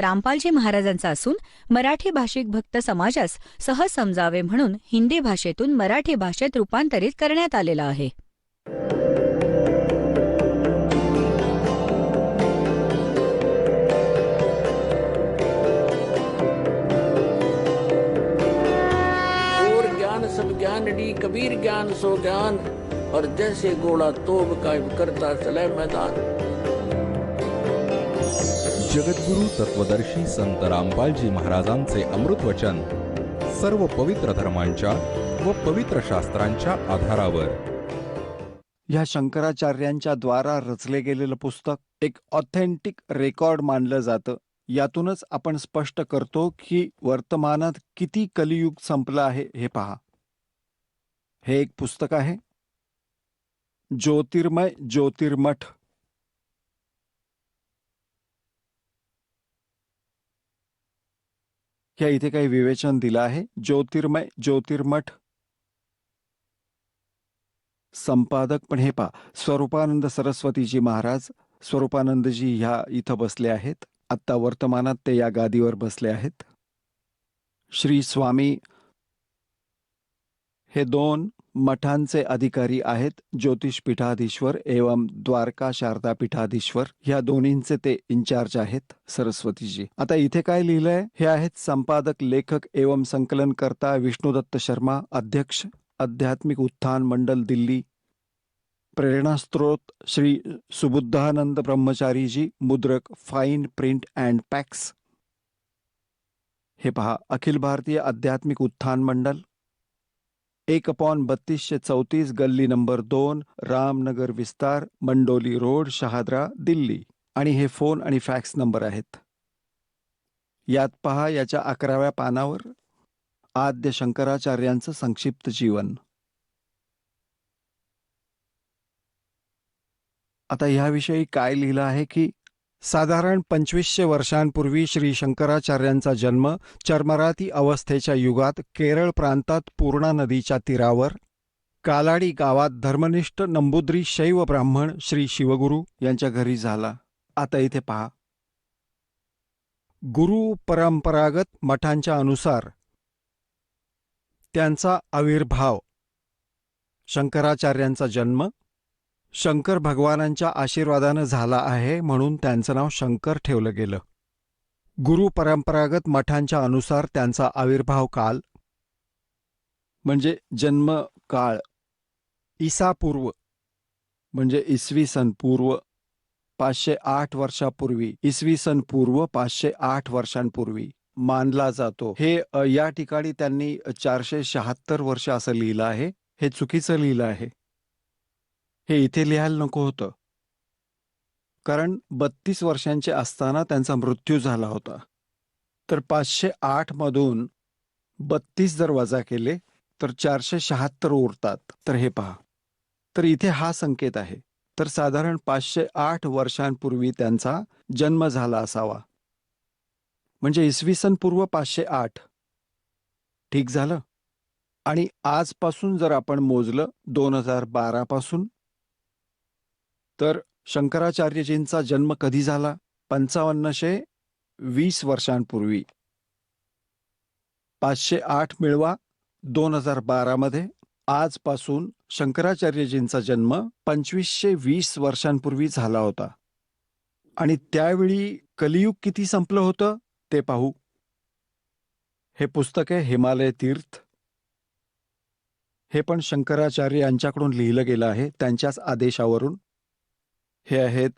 रामपालजी महाराजांचा असून मराठी भाषिक भक्त समाजास सहज समजावे म्हणून हिंदी भाषेतून मराठी भाषेत रूपांतरित करण्यात आलेला आहे. सब ज्ञान डी कबीर ज्ञान सो ज्ञान और जैसे घोड़ा तोब का करता चले मैदान. जगद्गुरु तत्वदर्शी संत रामपालजी महाराजांचे अमृत वचन सर्व पवित्र धर्मांच्या व पवित्र शास्त्रांच्या आधारावर. या शंकराचार्यांच्या द्वारा रचले गेलेलं पुस्तक एक ऑथेंटिक रेकॉर्ड मानलं जातं. यातूनच आपण स्पष्ट करतो की वर्तमानात किती कलियुग संपलं आहे हे पहा. हे एक पुस्तक आहे ज्योतिर्मय ज्योतिर्मठ. या इथे काही विवेचन दिलं आहे. ज्योतिर्मय ज्योतिर्मठ संपादक पण हे पहा स्वरूपानंद सरस्वतीजी महाराज. स्वरूपानंदजी ह्या इथं बसले आहेत. आत्ता वर्तमानात ते या गादीवर बसले आहेत. श्री स्वामी हे दोन मठांचे अधिकारी आहेत. ज्योतिष पीठाधीश्वर एवं द्वारका शारदा पीठाधीश्वर ह्या दोन्हींचे ते इंचार्ज आहेत सरस्वतीजी. आता इथे काय लिहिलंय हे आहेत संपादक लेखक एवं संकलनकर्ता विष्णुदत्त शर्मा, अध्यक्ष आध्यात्मिक उत्थान मंडल दिल्ली. प्रेरणा स्त्रोत श्री सुबुद्धानंद ब्रह्मचारी जी, मुद्रक फाइन प्रिंट अँड पॅक्स. हे पहा अखिल भारतीय आध्यात्मिक उत्थान मंडल 1/3234 गल्ली नंबर 2 रामनगर विस्तार मंडोली रोड शहादरा दिल्ली. आणि हे फोन आणि फॅक्स नंबर आहेत. यात पहा याच्या 11व्या पानावर आद्य शंकराचार्यांचं संक्षिप्त जीवन. आता ह्याविषयी काय लिहिलं आहे की साधारण 2500 वर्षांपूर्वी श्री शंकराचार्यांचा जन्म चर्मराती अवस्थेच्या युगात केरळ प्रांतात पूर्णा नदीच्या तीरावर कालाडी गावात धर्मनिष्ठ नंबूद्री शैव ब्राह्मण श्री शिवगुरु यांच्या घरी झाला. आता इथे पहा गुरु परंपरागत मठांच्या अनुसार त्यांचा आविर्भाव. शंकराचार्यांचा जन्म शंकर भगवानांच्या आशीर्वादानं झाला आहे म्हणून त्यांचं नाव शंकर ठेवलं गेलं. गुरु परंपरागत मठांच्या अनुसार त्यांचा आविर्भाव काल म्हणजे जन्म काळ ईसापूर्व म्हणजे इसवी सन पूर्व 508 वर्षापूर्वी, इसवी सन पूर्व 508 वर्षांपूर्वी मानला जातो. हे या ठिकाणी त्यांनी 476 वर्ष असं लिहिलं आहे. हे चुकीचं लिहिलं आहे. हे इथे लिहायला नको होतं, कारण 32 वर्षांचे असताना त्यांचा मृत्यू झाला होता. तर 508 मधून 32 जर वजा केले तर 476 उरतात. तर हे पहा, तर इथे हा संकेत आहे. तर साधारण 508 वर्षांपूर्वी त्यांचा जन्म झाला असावा, म्हणजे इसवी सन पूर्व 508. ठीक झालं. आणि आजपासून जर आपण मोजलं 2012 पासून, तर शंकराचार्यजींचा जन्म कधी झाला? 5520 वर्षांपूर्वी. 508 मिळवा 2012 मध्ये. आजपासून शंकराचार्यजींचा जन्म 2520 वर्षांपूर्वी झाला होता. आणि त्यावेळी कलियुग किती संपलं होतं ते पाहू. हे पुस्तक आहे हिमालय तीर्थ. हे पण शंकराचार्य यांच्याकडून लिहिलं गेलं आहे, त्यांच्याच आदेशावरून. हे आहेत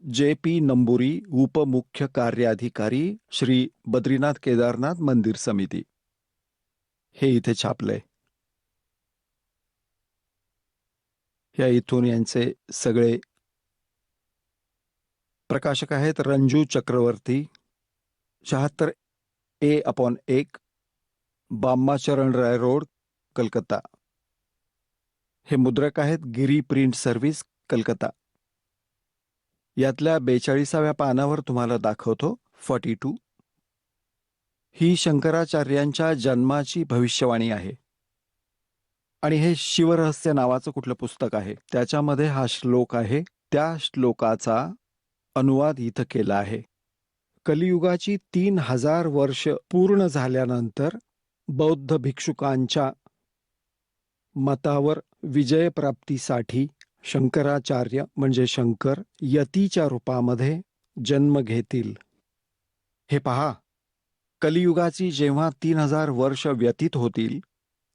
JP नंबुरी, उपमुख्य कार्याधिकारी श्री बद्रीनाथ केदारनाथ मंदिर समिती. हे इथे छापलंय. या इथून यांचे सगळे प्रकाशक आहेत रंजू चक्रवर्ती, 76A/1 बाम्माचरण राय रोड, कलकत्ता. हे मुद्रक आहेत गिरी प्रिंट सर्व्हिस, कलकत्ता. यातल्या 42व्या पानावर तुम्हाला दाखवतो 42. ही शंकराचार्यांच्या जन्माची भविष्यवाणी आहे. आणि हे शिवरहस्य नावाचं कुठलं पुस्तक आहे, त्याच्यामध्ये हा श्लोक आहे. त्या श्लोकाचा अनुवाद इथं केला आहे. कलियुगाची 3000 वर्ष पूर्ण झाल्यानंतर बौद्ध भिक्षुकांच्या मतावर विजयप्राप्तीसाठी शंकराचार्य म्हणजे शंकर यतीच्या रूपामध्ये जन्म घेतील. हे पहा, कलियुगाची जेव्हा 3000 वर्ष व्यतीत होतील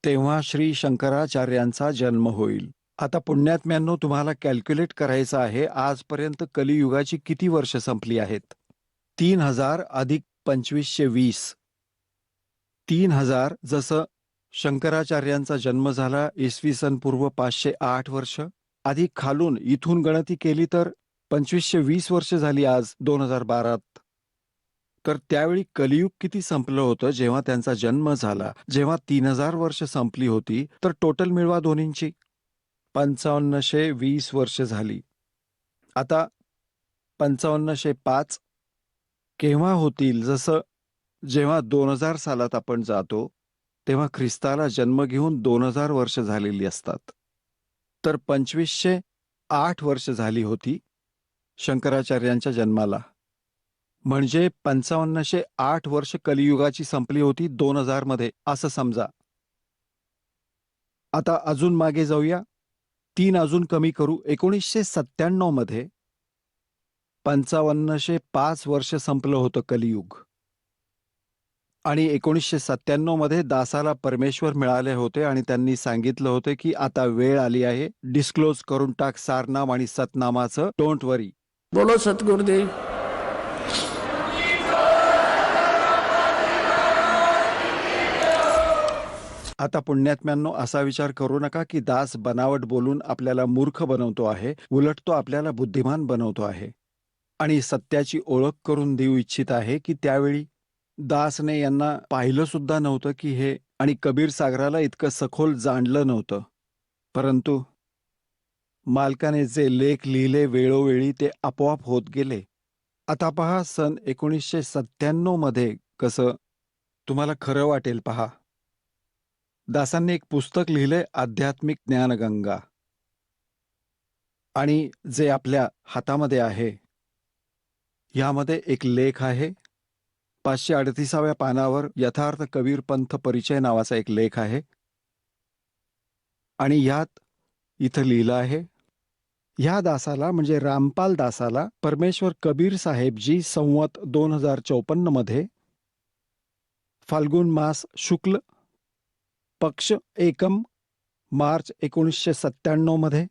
तेव्हा श्री शंकराचार्यांचा जन्म होईल. आता पुण्यात्म्यांनो, तुम्हाला कॅल्क्युलेट करायचं आहे आजपर्यंत कलियुगाची किती वर्ष संपली आहेत. 3000 अधिक 2520. 3000 जसं शंकराचार्यांचा जन्म झाला इसवी सन पूर्व 508 वर्ष, अधिक खालून इथून गणती केली तर 2520 वर्ष झाली आज 2012. तर त्यावेळी कलियुग किती संपलं होतं जेव्हा त्यांचा जन्म झाला. जेव्हा 3000 वर्ष संपली होती तर टोटल मिळवा दोन्हींची 5520 वर्ष झाली. आता 5505 केव्हा होतील? जसं जेव्हा 2000 सालात आपण जातो तेव्हा ख्रिस्ताला जन्म घेऊन 2000 वर्ष झालेली असतात. तर 2508 वर्ष झाली होती शंकराचार्यांच्या जन्माला. म्हणजे 5508 वर्ष कलियुगाची संपली होती 2000 मध्ये असं समजा. आता अजून मागे जाऊया, 3 अजून कमी करू. 1997 मध्ये 5505 वर्ष संपलं होतं कलियुग. आणि 1997 मध्ये दासाला परमेश्वर मिळाले होते आणि त्यांनी सांगितलं होते की आता वेळ आली आहे, डिस्क्लोज करून टाक सारनाम आणि सतनामाचं, डोंट वरी. बोलो सतगुरुदेव. आता पुण्यात्म्यांनो, असा विचार करू नका की दास बनावट बोलून आपल्याला मूर्ख बनवतो आहे. उलट तो आपल्याला बुद्धिमान बनवतो आहे आणि सत्याची ओळख करून देऊ इच्छित आहे की त्यावेळी दासने यांना पाहिलं सुद्धा नव्हतं की हे, आणि कबीर सागराला इतकं सखोल जाणलं नव्हतं. परंतु मालकाने जे लेख लिहिले वेळोवेळी ते आपोआप होत गेले. आता पहा, सन 1997 मध्ये कसं तुम्हाला खरं वाटेल पहा. दासांनी एक पुस्तक लिहिले, आध्यात्मिक ज्ञानगंगा, आणि जे आपल्या हातामध्ये आहे यामध्ये एक लेख आहे. 538व्या पानावर यथार्थ कबीर पंथ परिचय नावाचा एक लेख आहे. आणि यात इथं लिहिलं आहे, ह्या दासाला म्हणजे रामपाल दासाला परमेश्वर कबीर साहेबजी संवत 2054 मध्ये फाल्गुन मास शुक्ल पक्ष एकम मार्च 1997 मध्ये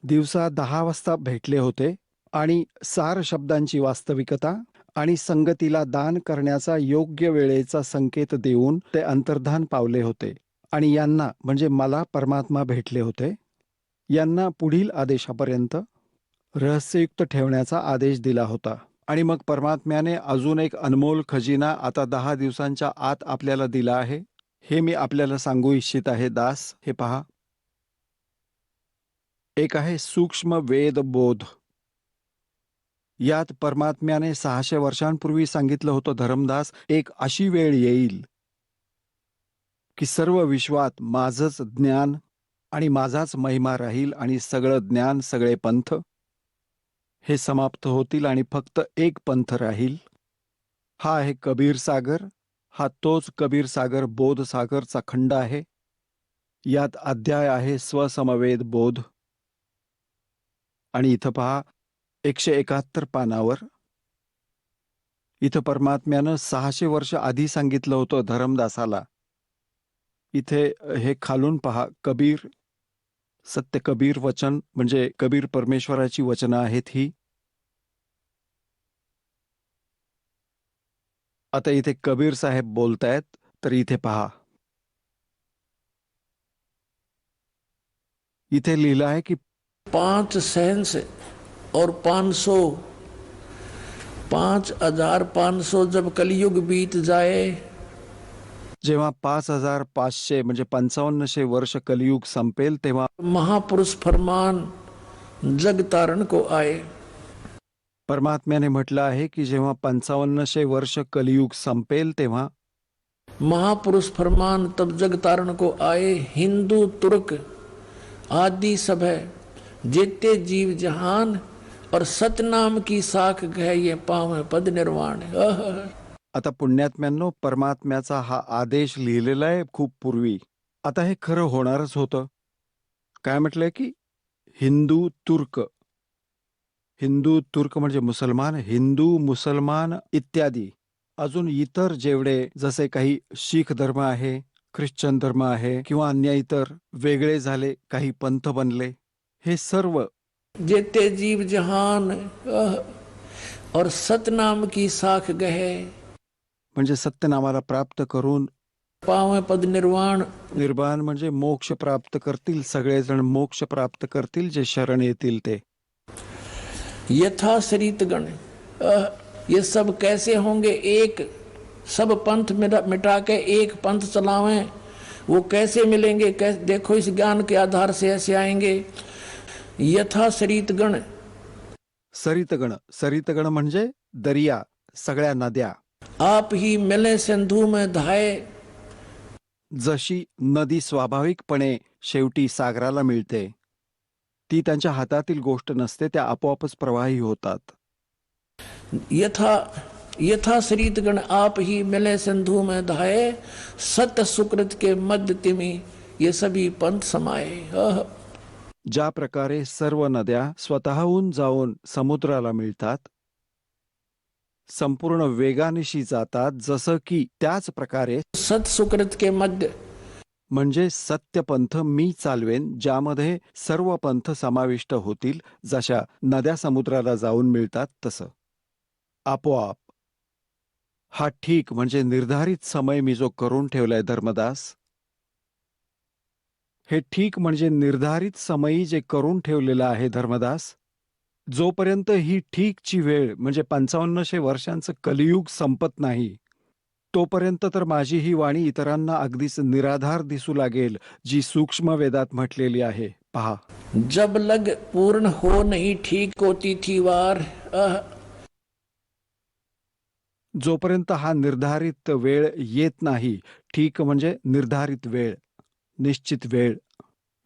दिवसा 10 वाजता भेटले होते आणि सार शब्दांची वास्तविकता आणि संगतीला दान करण्याचा योग्य वेळेचा संकेत देऊन ते अंतर्धान पावले होते. आणि यांना म्हणजे मला परमात्मा भेटले होते. यांना पुढील आदेशापर्यंत रहस्ययुक्त ठेवण्याचा आदेश दिला होता. आणि मग परमात्म्याने अजून एक अनमोल खजिना आता 10 दिवसांच्या आत आपल्याला दिला आहे. हे मी आपल्याला सांगू इच्छित आहे दास. हे पहा, एक आहे सूक्ष्म वेद बोध. यात परमात्म्याने 600 वर्षांपूर्वी सांगितलं होतं, धर्मदास, एक अशी वेळ येईल की सर्व विश्वात माझंच ज्ञान आणि माझाच महिमा राहील आणि सगळं ज्ञान, सगळे पंथ हे समाप्त होतील आणि फक्त एक पंथ राहील. हा आहे कबीर सागर. हा तोच कबीर सागर बोध सागरचा खंड आहे. यात अध्याय आहे स्वसमवेद बोध. आणि इथं पहा 171 पानावर इथं परमात्म्यानं 600 वर्ष आधी सांगितलं होतं धर्मदासाला. इथे हे खालून पहा, कबीर सत्य कबीर वचन म्हणजे कबीर परमेश्वराची वचनं आहेत ही. आता इथे कबीर साहेब बोलतायत, तर इथे पहा, इथे लिहिलं आहे की 5 सेंस और 500, 5500 जब कलयुग बीत जाए, जेव्हा 5500 म्हणजे 5500 वर्ष कलियुग संपेल तेव्हा महापुरुष फरमान जग तारण को आए. परमात्म्याने म्हटलं आहे की जेव्हा 5500 वर्ष कलियुग संपेल तेव्हा महापुरुष फरमान तब जग तारण को आए. हिंदू तुर्क आदि सब है, जेते जीव जहान और सतनाम की साख गह ये पावे पद निर्वाण। आता पुण्यात्म्यांनो, परमात्म्याचा हा आदेश लिहिलेला आहे खूप पूर्वी. आता हे खरं होणारच होतं. काय म्हटलंय की हिंदू तुर्क, हिंदू तुर्क म्हणजे मुसलमान, हिंदू मुसलमान इत्यादी अजून इतर जेवढे जसे काही शीख धर्म आहे, ख्रिश्चन धर्म आहे किंवा अन्य इतर वेगळे झाले, काही पंथ बनले, हे सर्व जेते जीव जहान और सतनाम की साख गहे म्हणजे सत्यनामाला प्राप्त करून पावे पद निर्वाण। निर्वाण म्हणजे मोक्ष प्राप्त करतील, सगळेजण मोक्ष प्राप्त करतील जे शरण येतील ते. यथा शरीत गण, ये सब कैसे होंगे? एक सब पंथ मिटा के एक पंथ चलावें, वो कैसे मिलेंगे? कैसे? देखो इस ज्ञान के आधार से ऐसे आएंगे। यथा शरीत गण, सरितगण, सरितगण म्हणजे दरिया, सगळ्या नद्या. आप ही मिले सिंधु में धाये, जशी नदी स्वाभाविकपणे शेवटी सागराला मिळते, ती त्यांच्या हातातील गोष्ट नसते, त्या आपोआपच प्रवाही होतात. यथा यथा शरीत गण आप ही मिले सिंधु में धाये, सत्य सुकृत के मध्य तिमी ये सभी पंथ समाये। ज्या प्रकारे सर्व नद्या स्वतःहून जाऊन समुद्राला मिळतात, संपूर्ण वेगानिशी जातात, जसं की त्याच प्रकारे सत सुकृत के मध्य, म्हणजे सत्यपंथ मी चालवेन, ज्यामध्ये सर्व पंथ समाविष्ट होतील, जशा नद्या समुद्राला जाऊन मिळतात तसं. आपोआप हा ठीक म्हणजे निर्धारित समय मी जो करून ठेवलाय धर्मदास, हे ठीक म्हणजे निर्धारित समयी जे करून ठेवलेलं आहे धर्मदास, जोपर्यंत ही ठीकची वेळ म्हणजे 5500 वर्षांचं कलियुग संपत नाही, तोपर्यंत तर माझी ही वाणी इतरांना अगदीच निराधार दिसू लागेल, जी सूक्ष्म वेदात म्हटलेली आहे. पहा, जब लग पूर्ण हो नहीं ठीक होती थी वार। जोपर्यंत हा निर्धारित वेळ येत नाही, ठीक म्हणजे निर्धारित वेळ, निश्चित वेळ.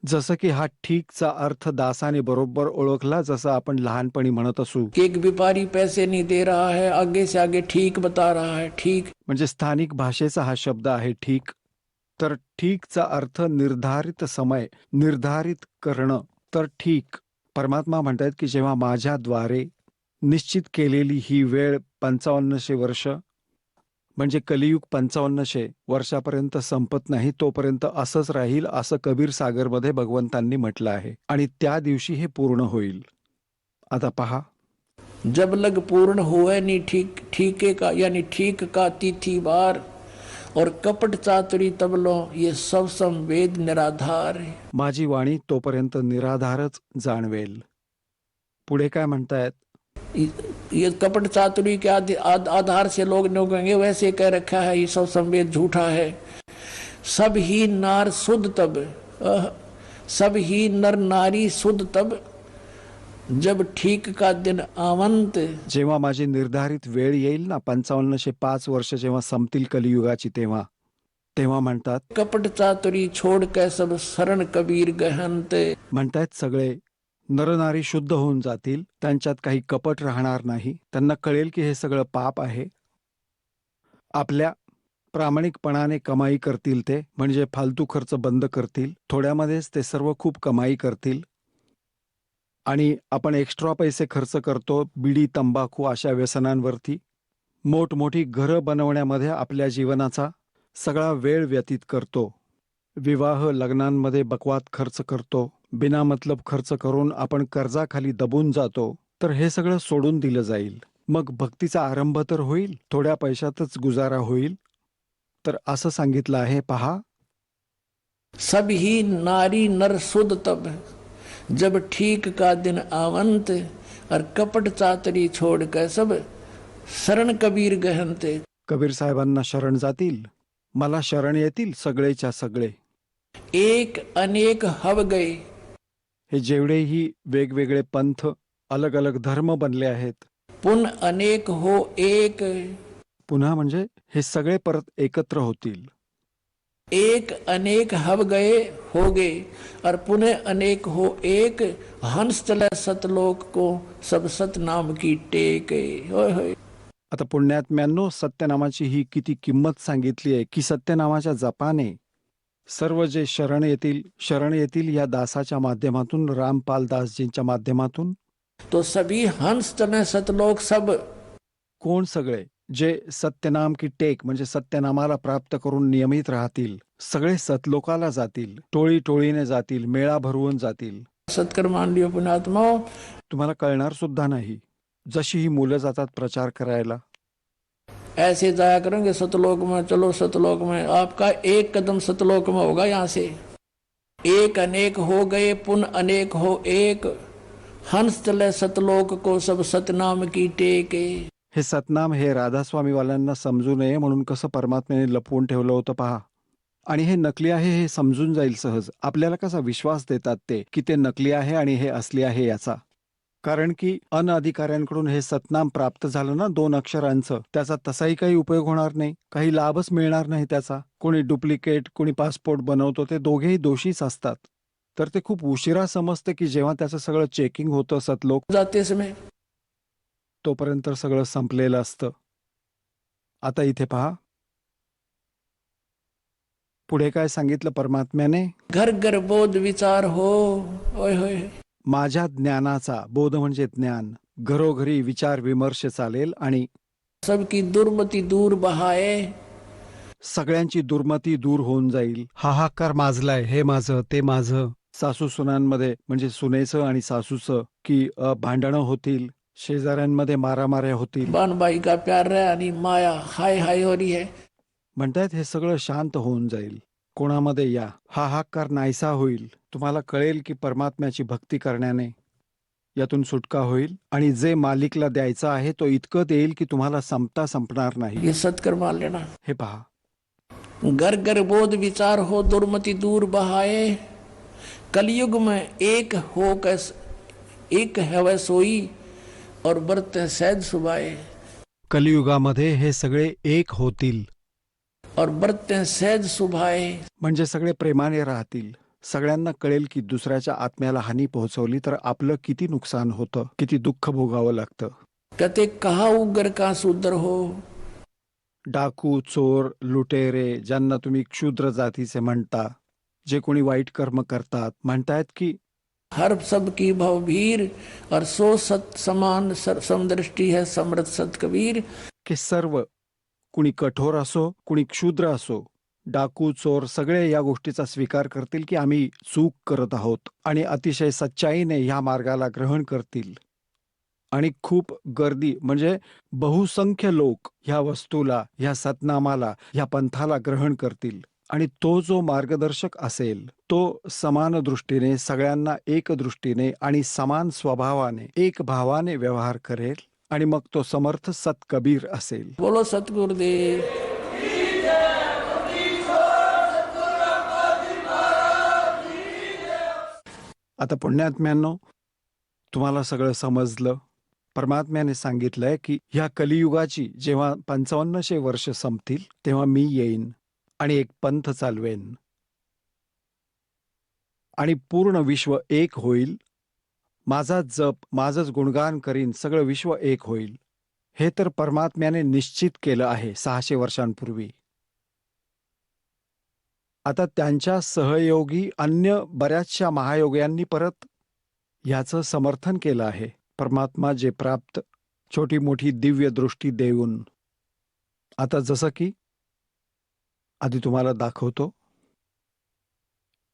जसं की हा ठीकचा अर्थ दासाने बरोबर ओळखला, जसं आपण लहानपणी म्हणत असू, एक व्यापारी पैसे नहीं दे रहा है, आगे से आगे ठीक बता रहा है। ठीक म्हणजे स्थानिक भाषेचा हा शब्द आहे ठीक. तर ठीकचा अर्थ निर्धारित समय, निर्धारित करणं. तर ठीक परमात्मा म्हणतात की जेव्हा माझ्याद्वारे निश्चित केलेली ही वेळ 5500 वर्ष म्हणजे कलियुग 5500 वर्षापर्यंत संपत नाही, तोपर्यंत असंच राहील, असं कबीर सागरमध्ये भगवंतांनी म्हटलं आहे. आणि त्या दिवशी हे पूर्ण होईल. आता पहा, जब लग पूर्ण हुए नहीं ठीक, ठीके का यानी ठीक का तिथि बार, और कपट चातुरी तबलो ये सब संवेद निराधार है। माझी वाणी तोपर्यंत निराधारच जाणवेल. पुढे काय म्हणतायत? ये कपट चातुरी के आधार से लोग कहेंगे वैसे कह रखा है, ये सब संवेद झूठा है। सब ही नार शुद्ध तब, सब ही नर नारी शुद्ध तब, जब ठीक का दिन आवंत। जेव्हा माझी निर्धारित वेळ येईल ना, 5505 वर्ष जेव्हा संपतील कलियुगाची, तेव्हा तेव्हा म्हणतात, कपट चातुरी छोड़ के सब शरण कबीर गहंत। म्हणतायत सगळे नरनारी शुद्ध होऊन जातील, त्यांच्यात काही कपट राहणार नाही. त्यांना कळेल की हे सगळं पाप आहे. आपल्या प्रामाणिकपणाने कमाई करतील ते, म्हणजे फालतू खर्च बंद करतील. थोड्यामध्येच ते सर्व खूप कमाई करतील. आणि आपण एक्स्ट्रा पैसे खर्च करतो बिडी, तंबाखू अशा व्यसनांवरती. मोठमोठी घरं बनवण्यामध्ये आपल्या जीवनाचा सगळा वेळ व्यतीत करतो. विवाह लग्नांमध्ये बकवाद खर्च करतो. बिनामतलब खर्च करून आपण कर्जाखाली दबून जातो. तर हे सगळं सोडून दिलं जाईल. मग भक्तीचा आरंभ तर होईल, थोड्या पैशातच गुजारा होईल. तर असं सांगितलं आहे, पहा, सब ही नारी नर शुद्ध तब, जब ठीक का दिन आवंत, और कपट चातरी छोड़ कर सब शरण कबीर गहनते। कबीर साहेबांना शरण जातील, मला शरण येतील सगळेच्या सगळे. एक अनेक हव गए, हे जेवढेही वेगवेगळे पंथ, अलग अलग धर्म बनले आहेत, पुन अनेक हो एक, पुन्हा म्हणजे हे सगळे परत एकत्र होतील. एक अनेक हव गए हो गए और पुनः अनेक हो एक, हंस चले सतलोक को सब सतनाम की टेक. होय होय. आता पुण्यात्म्यांनो, सत्यनामाची ही किती किंमत सांगितली आहे की सत्यनामाच्या जपाने सर्व जे शरण येतील या दासाच्या माध्यमातून, रामपाल दासजींच्या माध्यमातून. तो सभी हंस चले सतलोक सब. कोण सगळे? जे सत्यनाम की टेक म्हणजे सत्यनामाला प्राप्त करून नियमित राहतील, सगळे सतलोकाला जातील, टोळी टोळीने जातील, मेळा भरवून जातील. सत्कर मान लियो पुण्यात्माओं. तुम्हाला कळणार सुद्धा नाही. जशी ही मुलं जातात प्रचार करायला, ऐसे जाया करेंगे सतलोक में. चलो सतलोक में, आपका एक कदम सतलोक में होगा. यहाँ से एक अनेक हो गए पुन अनेक हो एक, हंस चले सतलोक को सब सतनाम की टेक. हे सतनाम हे राधास्वामीवाल्यांना समजू नये म्हणून कसं परमात्म्याने लपवून ठेवलं होतं पहा. आणि हे नकली आहे हे समजून जाईल सहज. आपल्याला कसा विश्वास देतात ते की ते नकली आहे आणि हे असली आहे याचा. कारण की अनधिकाऱ्यांकडून हे सतनाम प्राप्त झालं ना 2 अक्षरांचं, त्याचा तसाही काही उपयोग होणार नाही, काही लाभच मिळणार नाही त्याचा. कोणी डुप्लिकेट, कोणी पासपोर्ट बनवतो, ते दोघेही दोषीच असतात. तर ते खूप उशिरा समजते की जेव्हा त्याचं सगळं चेकिंग होतं सतलोक, जाते समय तोपर्यंत सगळं संपलेलं असतं. आता इथे पहा पुढे काय सांगितलं परमात्म्याने. घर घर बोध विचार हो. होय होय. माझ्या ज्ञानाचा, बोध म्हणजे ज्ञान, घरोघरी विचार विमर्श चालेल आणि सबकी दुर्मती दूर बहाए. सगळ्यांची दुर्मती दूर होऊन जाईल. हाहाकार माजलाय, हे माझं ते माझं. सासू सुनांमध्ये म्हणजे सुनेचं आणि सासूचं की भांडणं होतील, शेजाऱ्यांमध्ये मारामाऱ्या होतील. बहन भाई का प्यार है आणि माया हाय हाय हो रही है. म्हणतायत हे सगळं शांत होऊन जाईल. कोणामध्ये या हाहाकार नाहीसा होईल. तुम्हाला कळेल की परमात्म्याची भक्ती करण्याने यातून सुटका होईल आणि जे मालिकला द्यायचं आहे तो इतकं देईल की तुम्हाला संपणार नाही. ये सत्कर मान लेना. हे पहा, घर घर बोध विचार हो दुर्मति दूर बहाए. कलयुग में एक हो कस एक है सोई और बरते सहज सुभाए. कलियुगामध्ये हे सगळे एक होतील और बरते सहज सुभाए. म्हणजे सगळे प्रेमाने राहतील. सगळ्यांना कळेल की दुसऱ्याच्या आत्म्याला हानी पोहोचवली तर आपलं किती नुकसान होतं, किती दुःख भोगावं लागतं. कहते कहा उगर का सुंदर हो. डाकू, चोर, लुटेरे ज्यांना तुम्ही क्षुद्र जातीचे म्हणता, जे कोणी वाईट कर्म करतात, म्हणतायत की हर सब की भवभीर और सो सत समान समदृष्टि है समृद्ध सत कबीर. की सर्व, कुणी कठोर असो, कुणी क्षुद्र असो, डाकू, चोर सगळे या गोष्टीचा स्वीकार करतील की आम्ही चूक करत आहोत आणि अतिशय सच्चाईने ह्या मार्गाला ग्रहण करतील. आणि खूप गर्दी म्हणजे बहुसंख्य लोक ह्या वस्तूला, ह्या सतनामाला, ह्या पंथाला ग्रहण करतील. आणि तो जो मार्गदर्शक असेल तो समान दृष्टीने, सगळ्यांना एक दृष्टीने आणि समान स्वभावाने, एक भावाने व्यवहार करेल आणि मग तो समर्थ सतकबीर असेल. बोलो सतगुरुदेव. आता पुण्यात्म्यांनो, तुम्हाला सगळं समजलं. परमात्म्याने सांगितलंय की ह्या कलियुगाची जेव्हा 5500 वर्ष संपतील तेव्हा मी येईन आणि एक पंथ चालवेन आणि पूर्ण विश्व एक होईल. माझा जप, माझंच गुणगान करीन, सगळं विश्व एक होईल. हे तर परमात्म्याने निश्चित केलं आहे 600 वर्षांपूर्वी. आता त्यांच्या सहयोगी अन्य बऱ्याचशा महायोग्यांनी परत याचं समर्थन केलं आहे. परमात्मा जे प्राप्त छोटी मोठी दिव्य दृष्टी देऊन. आता जसं की आधी तुम्हाला दाखवतो,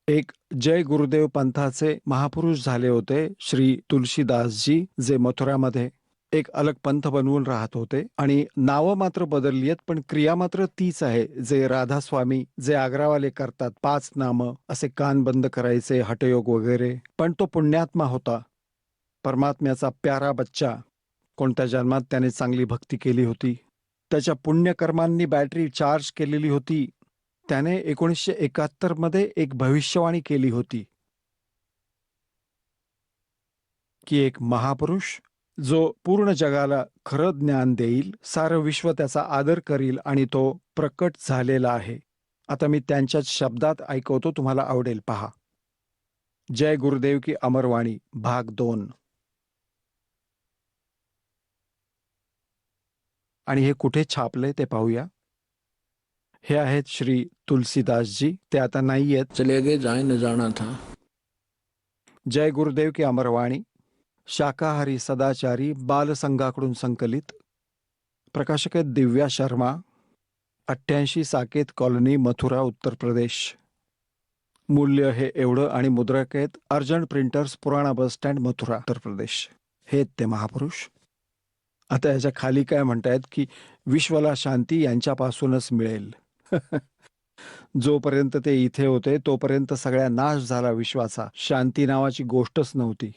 एक जय गुरुदेव पंथाचे महापुरुष झाले होते श्री तुलसीदासजी, जे मथुरामध्ये एक अलग पंथ बनवून राहत होते आणि नावं मात्र बदलली आहेत पण क्रिया मात्र तीच आहे. जे राधास्वामी, जे आग्रावाले करतात 5 नामं, असे कान बंद करायचे, हठयोग वगैरे. पण तो पुण्यात्मा होता, परमात्म्याचा प्यारा बच्चा. कोणत्या जन्मात त्याने चांगली भक्ती केली होती, त्याच्या पुण्यकर्मांनी बॅटरी चार्ज केलेली होती. त्याने 1971 मध्ये एक भविष्यवाणी केली होती की एक महापुरुष जो पूर्ण जगाला खरं ज्ञान देईल, सारं विश्व त्याचा आदर करील आणि तो प्रकट झालेला आहे. आता मी त्यांच्याच शब्दात ऐकवतो, तुम्हाला आवडेल, पहा. जय गुरुदेव की अमरवाणी, भाग 2. आणि हे कुठे छापले ते पाहूया. हे आहेत श्री तुलसीदासजी, ते आता नाही आहेत. चले गए, जाए न जाना था. जय गुरुदेव की अमरवाणी, शाकाहारी सदाचारी बालसंघाकडून संकलित. प्रकाशक आहेत दिव्या शर्मा, 88 साकेत कॉलनी, मथुरा, उत्तर प्रदेश. मूल्य हे एवढं आणि मुद्रक आहेत अर्जंट प्रिंटर्स, पुराणा बस स्टँड, मथुरा, उत्तर प्रदेश. हे ते महापुरुष. आता याच्या खाली काय म्हणतायत की विश्वाला शांती यांच्यापासूनच मिळेल. जोपर्यंत ते इथे होते तोपर्यंत सगळ्या नाश झाला विश्वाचा, शांती नावाची गोष्टच नव्हती.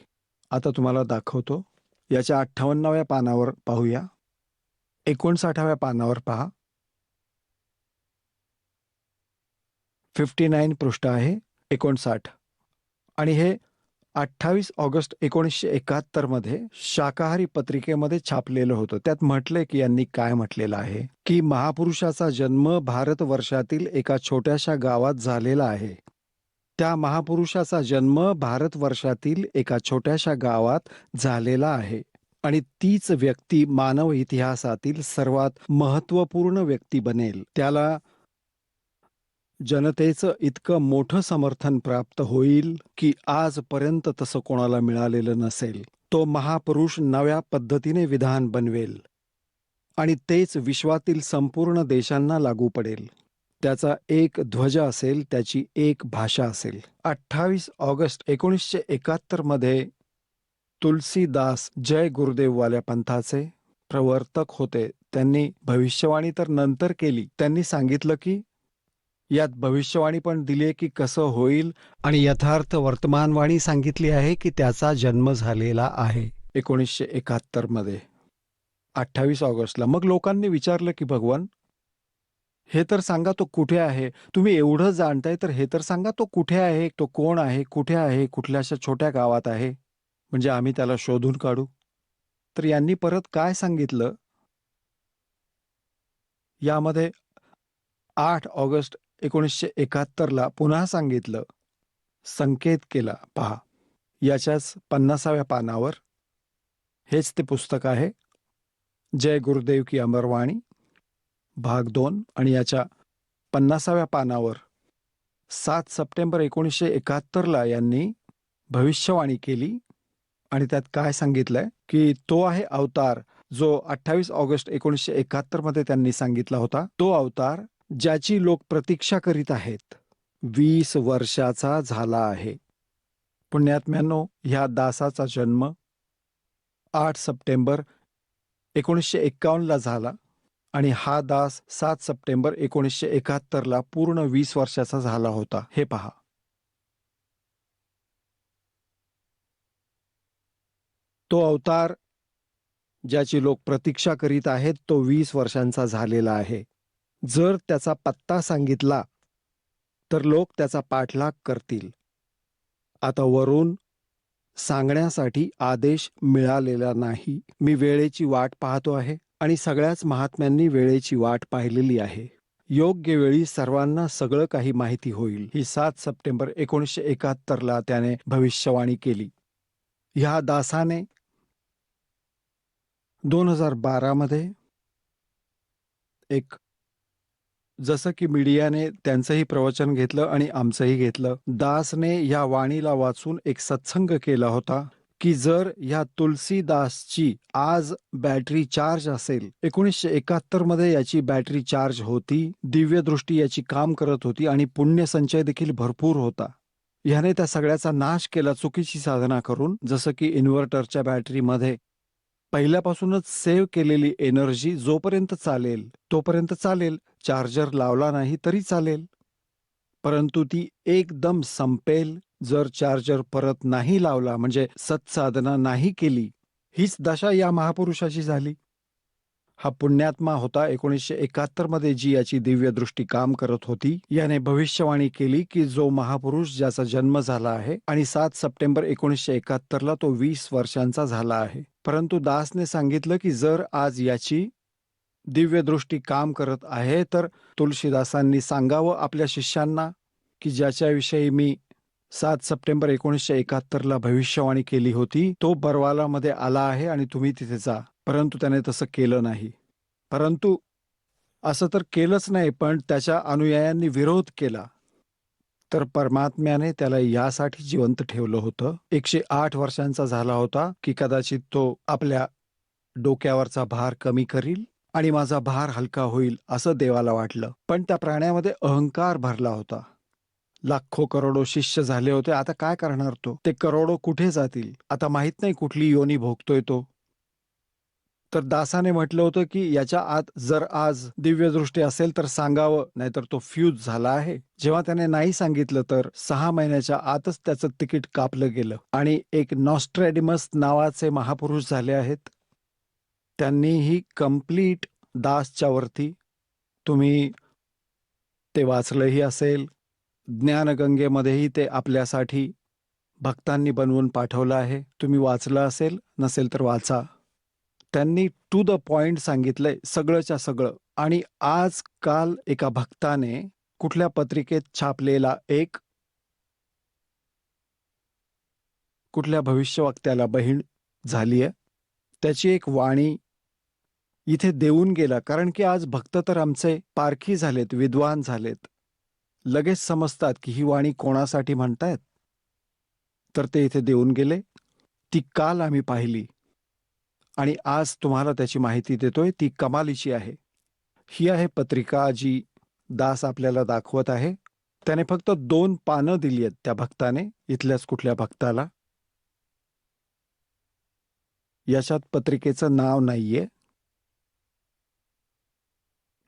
आता तुम्हाला दाखवतो. याच्या 58व्या पानावर पाहूया. 59व्या पानावर पहा. 59 पृष्ठ आहे, 59. आणि हे 28 ऑगस्ट 1971 मध्ये शाकाहारी पत्रिकेमध्ये छापलेलं होतं. त्यात म्हटलंय की यांनी काय म्हटलेलं आहे की महापुरुषाचा जन्म भारतवर्षातील एका छोट्याशा गावात झालेला आहे. त्या महापुरुषाचा जन्म भारतवर्षातील एका छोट्याशा गावात झालेला आहे आणि तीच व्यक्ती मानव इतिहासातील सर्वात महत्त्वपूर्ण व्यक्ती बनेल. त्याला जनतेचं इतकं मोठं समर्थन प्राप्त होईल की आजपर्यंत तसं कोणाला मिळालेलं नसेल. तो महापुरुष नव्या पद्धतीने विधान बनवेल आणि तेच विश्वातील संपूर्ण देशांना लागू पडेल. त्याचा एक ध्वज असेल, त्याची एक भाषा असेल. 28 ऑगस्ट 1971 मध्ये तुलसीदास जय गुरुदेववाल्या पंथाचे प्रवर्तक होते. त्यांनी भविष्यवाणी तर नंतर केली. त्यांनी सांगितलं की यात भविष्यवाणी पण दिली आहे की कसं होईल आणि यथार्थ वर्तमानवाणी सांगितली आहे की त्याचा जन्म झालेला आहे 1971 मध्ये 28 ऑगस्टला. मग लोकांनी विचारलं की भगवान, हे तर सांगा तो कुठे आहे. तुम्ही एवढं जाणताय तर हे तर सांगा तो कुठे आहे, तो कोण आहे, कुठे आहे, कुठल्याशा छोट्या गावात आहे, म्हणजे आम्ही त्याला शोधून काढू. तर यांनी परत काय सांगितलं यामध्ये 8 ऑगस्ट 1971ला पुन्हा सांगितलं, संकेत केला. पहा याच्याच 50व्या पानावर. हेच ते पुस्तक आहे, जय गुरुदेव की अमरवाणी, भाग 2. आणि याच्या 50व्या पानावर 7 सप्टेंबर 1971ला यांनी भविष्यवाणी केली आणि त्यात काय सांगितलंय की तो आहे अवतार जो 28 ऑगस्ट 1971 मध्ये त्यांनी सांगितला होता. तो अवतार ज्याची लोक प्रतीक्षा करीत आहेत. 20 वर्षाचा झाला आहे. पुण्यात्म्यांनो, ह्या दासाचा जन्म 8 सप्टेंबर 1951ला झाला आणि हा दास 7 सप्टेंबर 1971ला पूर्ण 20 वर्षाचा झाला होता. हे पहा. तो अवतार ज्याची लोक प्रतीक्षा करीत आहेत तो 20 वर्षांचा झालेला आहे. जर त्याचा पत्ता सांगितला तर लोक त्याचा पाठलाग करतील. आता वरून सांगण्यासाठी आदेश मिळालेला नाही. मी वेळेची वाट पाहतो आहे आणि सगळ्याच महात्म्यांनी वेळेची वाट पाहिलेली आहे. योग्य वेळी सर्वांना सगळं काही माहिती होईल. ही 7 सप्टेंबर 1971ला त्याने भविष्यवाणी केली. ह्या दासाने 2012 मध्ये एक, जसं की मीडियाने त्यांचंही प्रवचन घेतलं आणि आमचंही घेतलं, दासने या वाणीला वाचून एक सत्संग केला होता की जर या तुलसीदासची आज बॅटरी चार्ज असेल, 1971 मध्ये याची बॅटरी चार्ज होती, दिव्यदृष्टी याची काम करत होती आणि पुण्यसंचय देखील भरपूर होता. ह्याने त्या सगळ्याचा नाश केला चुकीची साधना करून. जसं की इन्व्हर्टरच्या बॅटरीमध्ये पहिल्यापासूनच सेव्ह केलेली एनर्जी जोपर्यंत चालेल तोपर्यंत चालेल, चार्जर लावला नाही तरी चालेल, परंतु ती एकदम संपेल जर चार्जर परत नाही लावला, म्हणजे सत्साधना नाही केली. हीच दशा या महापुरुषाची झाली. हा पुण्यात्मा होता 1971 मध्ये जी याची दिव्य दृष्टी काम करत होती. याने भविष्यवाणी केली की जो महापुरुष ज्याचा जन्म झाला आहे आणि 7 सप्टेंबर 1971ला तो 20 वर्षांचा झाला आहे. परंतु दासने सांगितलं की जर आज याची दिव्यदृष्टी काम करत आहे, तर तुलसीदासांनी सांगावं आपल्या शिष्यांना की ज्याच्याविषयी मी 7 सप्टेंबर 1971ला भविष्यवाणी केली होती, तो बरवालामध्ये आला आहे आणि तुम्ही तिथे जा. परंतु त्याने तसं केलं नाही. परंतु असं तर केलंच नाही, पण त्याच्या अनुयायांनी विरोध केला. तर परमात्म्याने त्याला यासाठी जिवंत ठेवलं होतं. 108 वर्षांचा झाला होता की कदाचित तो आपल्या डोक्यावरचा भार कमी करील आणि माझा भार हलका होईल असं देवाला वाटलं. पण त्या प्राण्यामध्ये अहंकार भरला होता. लाखो करोडो शिष्य झाले होते. आता काय करणार तो? ते करोडो कुठे जातील? आता माहित नाही कुठली योनी भोगतोय तो. तर दासाने म्हटलं होतं की याच्या आत जर आज दिव्यदृष्टी असेल तर सांगावं, नाहीतर तो फ्यूज झाला आहे. जेव्हा त्याने नाही सांगितलं तर 6 महिन्याच्या आतच त्याचं तिकीट कापलं गेलं आणि एक नॉस्ट्रॅडिमस नावाचे महापुरुष झाले आहेत. त्यांनीही कंप्लीट दासच्या वरती, तुम्ही ते वाचलंही असेल, ज्ञानगंगेमध्येही ते आपल्यासाठी भक्तांनी बनवून पाठवलं आहे. तुम्ही वाचलं असेल, नसेल तर वाचा. त्यांनी टू द पॉइंट सांगितलंय सगळंच्या सगळं. आणि आजकाल एका भक्ताने कुठल्या पत्रिकेत छापलेला एक कुठल्या भविष्यवक्त्याला बहीण झालीय, त्याची एक वाणी इथे देऊन गेला. कारण की आज भक्त तर आमचे पारखी झालेत, विद्वान झालेत, लगेच समजतात की ही वाणी कोणासाठी म्हणतायत. तर ते इथे देऊन गेले. ती काल आम्ही पाहिली आणि आज तुम्हाला त्याची माहिती देतोय. ती कमालीची आहे. ही आहे पत्रिका जी दास आपल्याला दाखवत आहे. त्याने फक्त 2 पानं दिली आहेत त्या भक्ताने, इथल्याच कुठल्या भक्ताला. याच्यात पत्रिकेचं नाव नाहीये,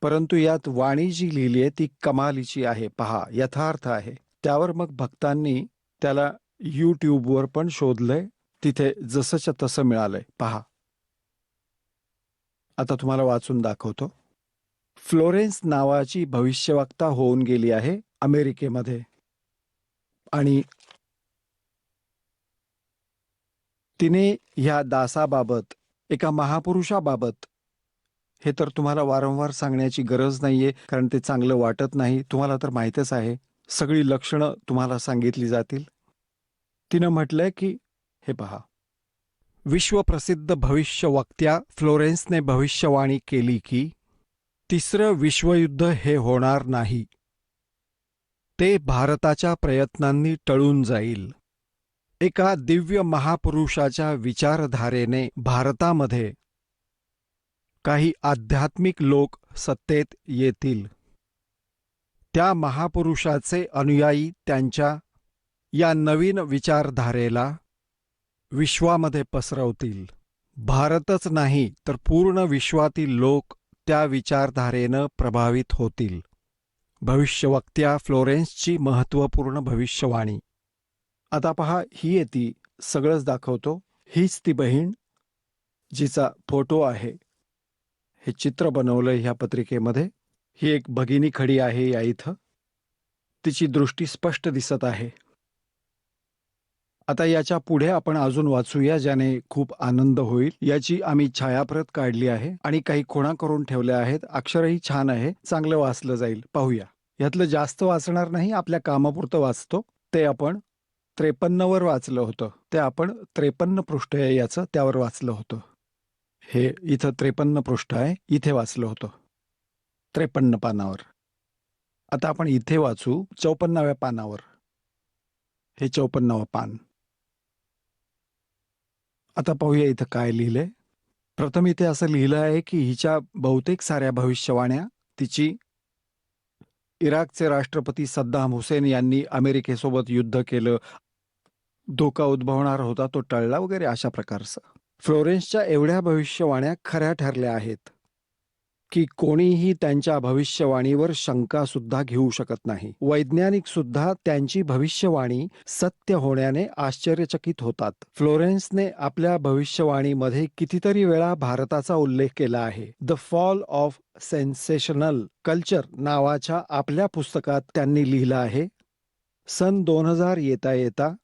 परंतु यात वाणी जी लिहिली आहे ती कमालीची आहे. पहा, यथार्थ आहे. त्यावर मग भक्तांनी त्याला YouTubeवर पण शोधलंय. तिथे जसंच्या तसं मिळालंय. पहा, आता तुम्हाला वाचून दाखवतो. फ्लोरेन्स नावाची भविष्यवक्ता होऊन गेली आहे अमेरिकेमध्ये आणि तिने ह्या दासाबाबत, एका महापुरुषाबाबत, हे तर तुम्हाला वारंवार सांगण्याची गरज नाहीये, कारण ते चांगलं वाटत नाही. तुम्हाला तर माहीतच आहे. सगळी लक्षणं तुम्हाला सांगितली जातील. तिनं म्हटलंय की हे पहा, विश्वप्रसिद्ध भविष्यवक्त्या फ्लोरेन्सने भविष्यवाणी केली की 3रं विश्वयुद्ध हे होणार नाही. ते भारताच्या प्रयत्नांनी टळून जाईल. एका दिव्य महापुरुषाच्या विचारधारेने भारतामध्ये काही आध्यात्मिक लोक सत्तेत येतील. त्या महापुरुषाचे अनुयायी त्यांच्या या नवीन विचारधारेला विश्वामध्ये पसरवतील. भारतच नाही तर पूर्ण विश्वातील लोक त्या विचारधारेनं प्रभावित होतील. भविष्यवक्त्या फ्लोरेन्सची महत्त्वपूर्ण भविष्यवाणी. आता पहा, ही आहे ती. सगळंच दाखवतो. हीच ती बहीण जिचा फोटो आहे. हे चित्र बनवलंय ह्या पत्रिकेमध्ये. ही एक भगिनी खडी आहे या इथं. तिची दृष्टी स्पष्ट दिसत आहे. आता याच्या पुढे आपण अजून वाचूया, ज्याने खूप आनंद होईल. याची आम्ही छायाप्रत काढली आहे आणि काही खुणा करून ठेवल्या आहेत. अक्षरही छान आहे, चांगलं वाचलं जाईल. पाहूया. यातलं जास्त वाचणार नाही, आपल्या कामापुरतं वाचतो. ते आपण 53वर वाचलं होतं. ते आपण 53 पृष्ठ आहे याचं, त्यावर वाचलं होतं. हे इथं 53 पृष्ठ आहे, इथे वाचलं होतं 53 पानावर. आता आपण इथे वाचू 54व्या पानावर. हे 54वं पान. आता पाहूया इथं काय लिहिलंय. प्रथम इथे असं लिहिलं आहे की हिच्या बहुतेक साऱ्या भविष्यवाण्या तिची इराकचे राष्ट्रपती सद्दाम हुसेन यांनी अमेरिकेसोबत युद्ध केलं, धोका उद्भवणार होता, तो टळला वगैरे अशा प्रकारचं. फ्लोरेन्सच्या एवढ्या भविष्यवाण्या खऱ्या ठरल्या आहेत की कोणीही त्यांच्या भविष्यवाणीवर शंका सुद्धा घेऊ शकत नाही. वैज्ञानिक सुद्धा त्यांची भविष्यवाणी सत्य होण्याने आश्चर्यचकित होतात. फ्लोरेन्सने आपल्या भविष्यवाणीमध्ये कितीतरी वेळा भारताचा उल्लेख केला आहे. The fall of sensational culture नावाच्या आपल्या पुस्तकात त्यांनी लिहिलं आहे, सन 2000 येता येता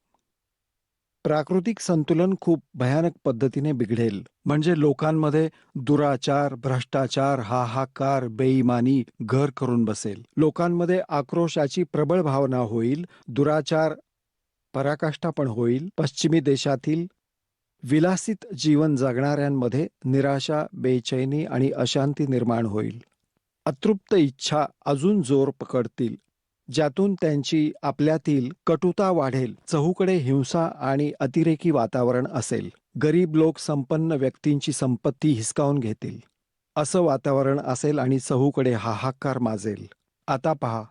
प्राकृतिक संतुलन खूप भयानक पद्धतीने बिघडेल. म्हणजे लोकांमध्ये दुराचार, भ्रष्टाचार, हाहाकार, बेईमानी घर करून बसेल. लोकांमध्ये आक्रोशाची प्रबळ भावना होईल. दुराचार पराकाष्ठा पण होईल. पश्चिमी देशातील विलासित जीवन जगणाऱ्यांमध्ये निराशा, बेचैनी आणि अशांती निर्माण होईल. अतृप्त इच्छा अजून जोर पकडतील, ज्यातून त्यांची आपल्यातील कटुता वाढेल. चहूकडे हिंसा आणि अतिरेकी वातावरण असेल. गरीब लोक संपन्न व्यक्तींची संपत्ती हिसकावून घेतील असं वातावरण असेल आणि चहूकडे हाहाकार माजेल. आता पहा,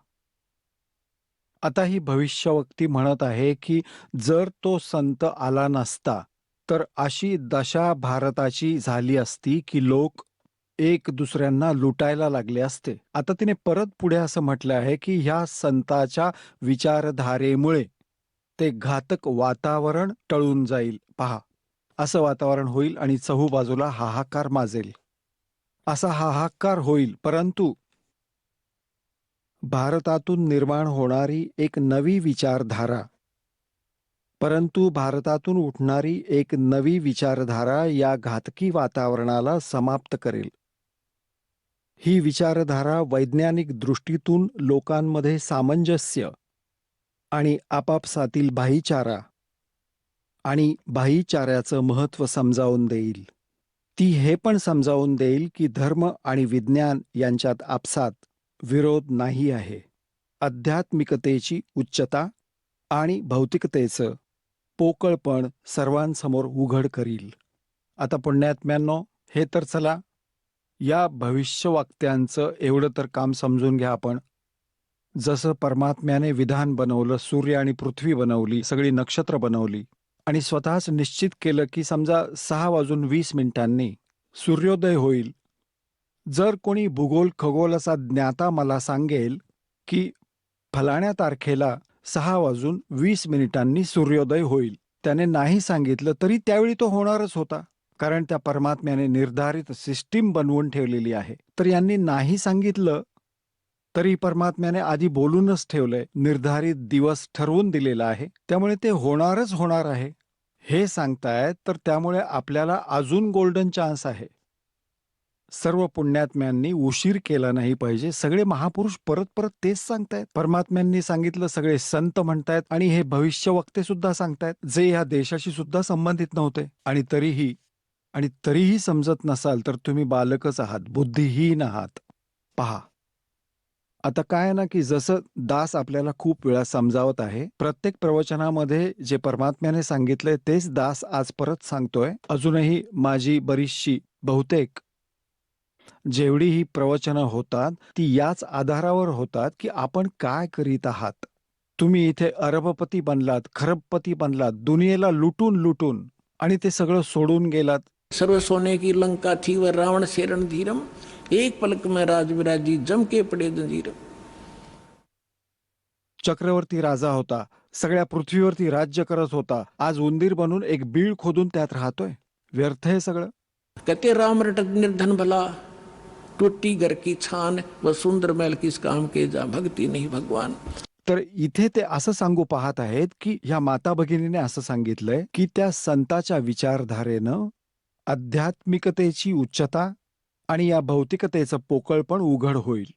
आता ही भविष्यवक्ती म्हणत आहे की जर तो संत आला नसता तर अशी दशा भारताची झाली असती की लोक एक दुसऱ्यांना लुटायला लागले असते. आता तिने परत पुढे असं म्हटलं आहे की ह्या संताच्या विचारधारेमुळे ते घातक वातावरण टळून जाईल. पहा, असं वातावरण होईल आणि चहू बाजूला हाहाकार माजेल. असा हाहाकार होईल, परंतु भारतातून निर्माण होणारी एक नवी विचारधारा भारतातून उठणारी एक नवी विचारधारा या घातकी वातावरणाला समाप्त करेल. ही विचारधारा वैज्ञानिक दृष्टीतून लोकांमध्ये सामंजस्य आणि आपापसातील भाईचारा आणि भाईचाऱ्याचं महत्त्व समजावून देईल. ती हे पण समजावून देईल की धर्म आणि विज्ञान यांच्यात आपसात विरोध नाही आहे. आध्यात्मिकतेची उच्चता आणि भौतिकतेचं पोकळपण सर्वांसमोर उघड करील. आता पुण्यात्म्यांनो, हे तर चला, या भविष्यवक्त्यांचं एवढं तर काम समजून घ्या आपण. जसं परमात्म्याने विधान बनवलं, सूर्य आणि पृथ्वी बनवली, सगळी नक्षत्र बनवली आणि स्वतःच निश्चित केलं की समजा 6:20 सूर्योदय होईल. जर कोणी भूगोल खगोलाचा ज्ञाता मला सांगेल की फलाण्या तारखेला 6:20 सूर्योदय होईल, त्याने नाही सांगितलं तरी त्यावेळी तो होणारच होता, कारण त्या परमात्म्याने निर्धारित सिस्टीम बनवून ठेवलेली आहे. तर यांनी नाही सांगितलं तरी परमात्म्याने आधी बोलूनच ठेवलंय, निर्धारित दिवस ठरवून दिलेला आहे, त्यामुळे ते होणारच होणार आहे हे सांगतायत. तर त्यामुळे आपल्याला अजून गोल्डन चान्स आहे. सर्व पुण्यात्म्यांनी उशीर केला नाही पाहिजे. सगळे महापुरुष परत परत तेच सांगतायत. परमात्म्यांनी सांगितलं, सगळे संत म्हणतायत आणि हे भविष्यवक्ते सुद्धा सांगतायत, जे या देशाशी सुद्धा संबंधित नव्हते. आणि तरीही समजत नसाल तर तुम्ही बालकच आहात, बुद्धिहीन आहात. पहा, आता काय ना की जसं दास आपल्याला खूप वेळा समजावत आहे, प्रत्येक प्रवचनामध्ये जे परमात्म्याने सांगितलंय तेच दास आज परत सांगतोय. अजूनही माझी बरीचशी, बहुतेक जेवढी ही प्रवचनं होतात ती याच आधारावर होतात की आपण काय करीत आहात. तुम्ही इथे अरबपती बनलात, खरबपती बनलात, दुनियेला लुटून लुटून, आणि ते सगळं सोडून गेलात. सर्व सोने की लंका थी व रावण से रणधीरम, एक पलक में राज विराजी जम के पड़े जंजीरम. चक्रवर्ती राजा होता, सगळ्या पृथ्वीवरती राज्य करत होता. आज उंदीर बनून एक बीळ खोदून त्यात राहतोय. व्यर्थ हे सगळं. कहते राम रटत निर्धन भला, टूटी घर की छान व सुंदर महल किस काम के, जा भक्ति नहीं भगवान. तर इथे ते असं सांगू पाहत आहेत की ह्या माता भगिनीने असं सांगितलंय की त्या संताच्या विचारधारेनं आध्यात्मिकतेची उच्चता आणि या भौतिकतेचं पोकळपण उघड होईल.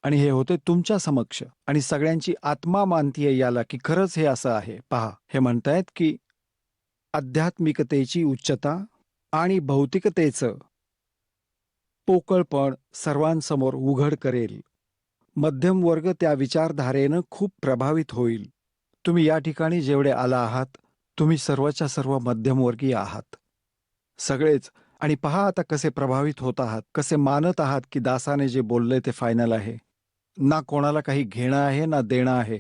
आणि हे होते तुमच्या समक्ष, आणि सगळ्यांची आत्मा मानतीये याला की खरंच हे असं आहे. पहा, हे म्हणतायत की आध्यात्मिकतेची उच्चता आणि भौतिकतेचं पोकळपण सर्वांसमोर उघड करेल. मध्यम वर्ग त्या विचारधारेनं खूप प्रभावित होईल. तुम्ही या ठिकाणी जेवढे आला आहात, तुम्ही सर्वच्या सर्व मध्यमवर्गीय आहात, सगळेच. आणि पहा आता कसे प्रभावित होत आहात, कसे मानत आहात की दासाने जे बोलले ते फायनल आहे. ना कोणाला काही घेणं आहे ना देणं आहे.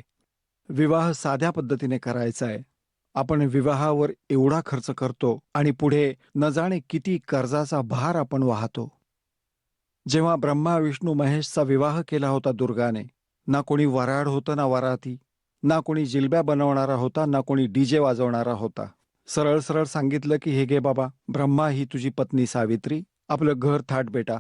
विवाह साध्या पद्धतीने करायचा आहे. आपण विवाहावर एवढा खर्च करतो आणि पुढे न जाणे किती कर्जाचा भार आपण वाहतो. जेव्हा ब्रह्मा विष्णू महेशचा विवाह केला होता दुर्गाने, ना कोणी वराड होतं ना वराती, ना कोणी जिलब्या बनवणारा होता, ना कोणी डीजे वाजवणारा होता. सरळ सरळ सांगितलं की हे घे बाबा, ब्रह्मा ही तुझी पत्नी सावित्री, आपलं घर थाट बेटा.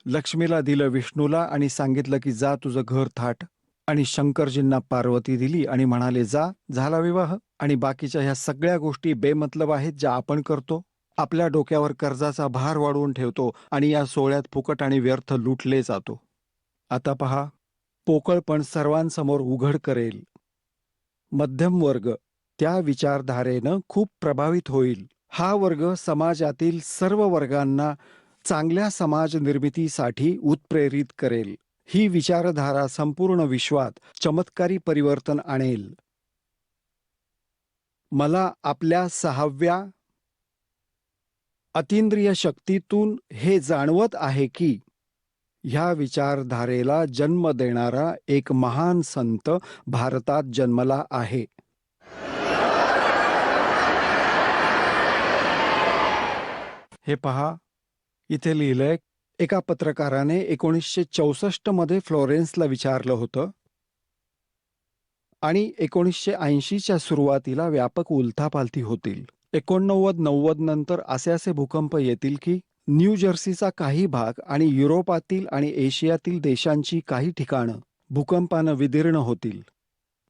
लक्ष्मीला दिलं विष्णूला आणि सांगितलं की जा तुझं घर थाट. आणि शंकरजींना पार्वती दिली आणि म्हणाले, जा, झाला विवाह. आणि बाकीच्या ह्या सगळ्या गोष्टी बेमतलब आहेत ज्या आपण करतो. आपल्या डोक्यावर कर्जाचा भार वाढवून ठेवतो आणि या सोहळ्यात फुकट आणि व्यर्थ लुटले जातो. आता पहा, पोकळपण सर्वांसमोर उघड करेल. मध्यम वर्ग त्या विचारधारेनं खूप प्रभावित होईल. हा वर्ग समाजातील सर्व वर्गांना चांगल्या समाज निर्मितीसाठी उत्प्रेरित करेल. ही विचारधारा संपूर्ण विश्वात चमत्कारी परिवर्तन आणेल. मला आपल्या 6व्या अतींद्रिय शक्तीतून हे जाणवत आहे की ह्या विचारधारेला जन्म देणारा एक महान संत भारतात जन्मला आहे. हे पहा, इथे लिहिलंय, एका पत्रकाराने 1964 मध्ये फ्लोरेन्सला विचारलं होतं आणि 1980च्या सुरुवातीला व्यापक उलथापालथी होतील. 89-90 नंतर असे असे भूकंप येतील की न्यू जर्सीचा काही भाग आणि युरोपातील आणि एशियातील देशांची काही ठिकाणं भूकंपानं विदीर्ण होतील.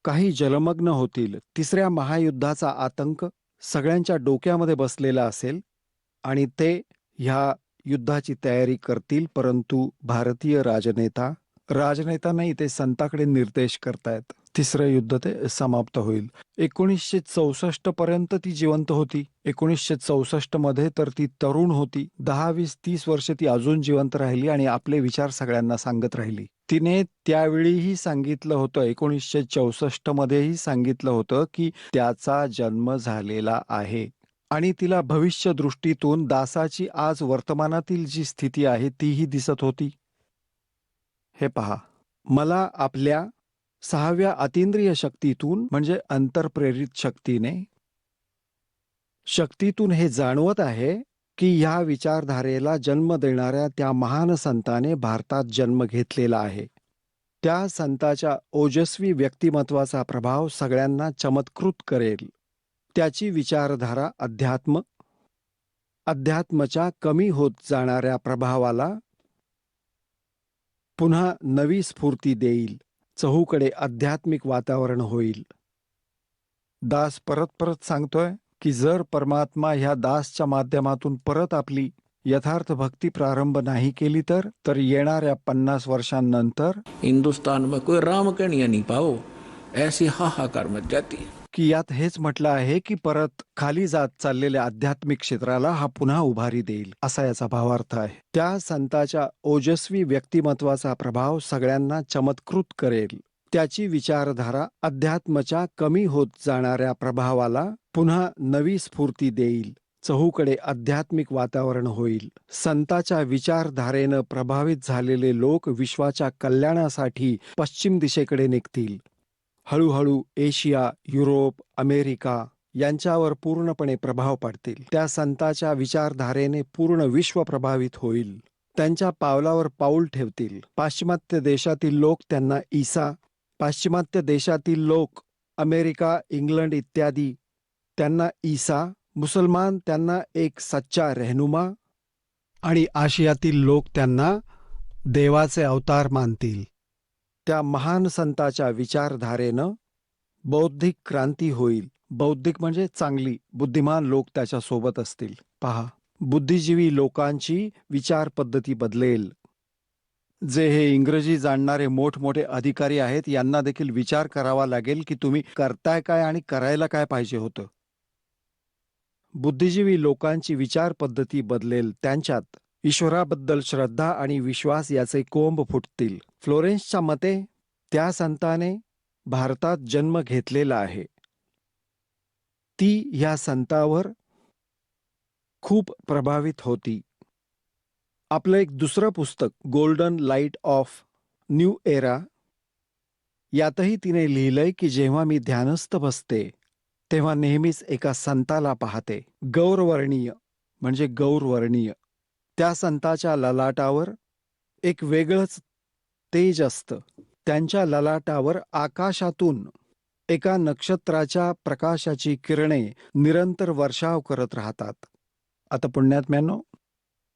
काही जलमग्न होतील. तिसऱ्या महायुद्धाचा आतंक सगळ्यांच्या डोक्यामध्ये बसलेला असेल आणि ते ह्या युद्धाची तयारी करतील. परंतु भारतीय राजनेता नाही, ते संताकडे निर्देश करतायत. तिसरं युद्ध ते समाप्त होईल. 1964 पर्यंत ती जिवंत होती. 1964 मध्ये तर ती तरुण होती. 10, 20, 30 वर्ष ती अजून जिवंत राहिली आणि आपले विचार सगळ्यांना सांगत राहिली. तिने त्यावेळीही सांगितलं होतं, 1964 मध्येही सांगितलं होतं की त्याचा जन्म झालेला आहे आणि तिला भविष्य दृष्टीतून दासाची आज वर्तमानातील जी स्थिती आहे तीही दिसत होती. हे पहा, मला आपल्या 6व्या अतींद्रिय शक्तीतून म्हणजे अंतर्प्रेरित शक्तीतून हे जाणवत आहे की ह्या विचारधारेला जन्म देणाऱ्या त्या महान संताने भारतात जन्म घेतलेला आहे. त्या संताच्या ओजस्वी व्यक्तिमत्वाचा प्रभाव सगळ्यांना चमत्कृत करेल. त्याची विचारधारा अध्यात्मच्या कमी होत जाणाऱ्या प्रभावाला पुन्हा नवी स्फूर्ती देईल. चहूकडे आध्यात्मिक वातावरण होईल. दास परत सांगतोय की जर परमात्मा ह्या दासच्या माध्यमातून परत आपली यथार्थ भक्ती प्रारंभ नाही केली तर येणाऱ्या 50 वर्षांनंतर हिंदुस्तान में कोई राम कहानियां नहीं पाओ, ऐसी हाहाकार मच जाती है. की यात हेच म्हटलं आहे की परत खाली जात चाललेल्या आध्यात्मिक क्षेत्राला हा पुन्हा उभारी देईल, असा याचा भावार्थ आहे. त्या संताच्या ओजस्वी व्यक्तिमत्वाचा प्रभाव सगळ्यांना चमत्कृत करेल. त्याची विचारधारा अध्यात्मच्या कमी होत जाणाऱ्या प्रभावाला पुन्हा नवी स्फूर्ती देईल. चहूकडे आध्यात्मिक वातावरण होईल. संताच्या विचारधारेनं प्रभावित झालेले लोक विश्वाच्या कल्याणासाठी पश्चिम दिशेकडे निघतील. हळूहळू एशिया, युरोप, अमेरिका यांच्यावर पूर्णपणे प्रभाव पाडतील. त्या संताच्या विचारधारेने पूर्ण विश्व प्रभावित होईल. त्यांच्या पावलावर पाऊल ठेवतील. पाश्चिमात्य देशातील लोक त्यांना पाश्चिमात्य देशातील लोक अमेरिका, इंग्लंड इत्यादी त्यांना ईसा, मुसलमान त्यांना एक सच्चा रहनुमा आणि आशियातील लोक त्यांना देवाचे अवतार मानतील. त्या महान संताच्या विचारधारेनं बौद्धिक क्रांती होईल. बौद्धिक म्हणजे चांगली, बुद्धिमान लोक त्याच्या सोबत असतील. पहा, बुद्धिजीवी लोकांची विचार पद्धती बदलेल. जे हे इंग्रजी जाणणारे मोठमोठे अधिकारी आहेत यांना देखील विचार करावा लागेल की तुम्ही करताय काय आणि करायला काय पाहिजे होतं. बुद्धिजीवी लोकांची विचार पद्धती बदलेल. त्यांच्यात ईश्वराबद्दल श्रद्धा आणि विश्वास याचे कोंब फुटतील. फ्लोरेन्सच्या मते त्या संताने भारतात जन्म घेतलेला आहे. ती ह्या संतावर खूप प्रभावित होती. आपलं एक दुसरं पुस्तक golden light of new era यातही तिने लिहिलंय की जेव्हा मी ध्यानस्थ बसते तेव्हा नेहमीच एका संताला पाहते. गौरवर्णीय म्हणजे गौरवर्णीय. त्या संताच्या ललाटावर एक वेगळंच तेज असतं. त्यांच्या ललाटावर आकाशातून एका नक्षत्राच्या प्रकाशाची किरणे निरंतर वर्षाव करत राहतात. आता पुण्यात्म्यांनो,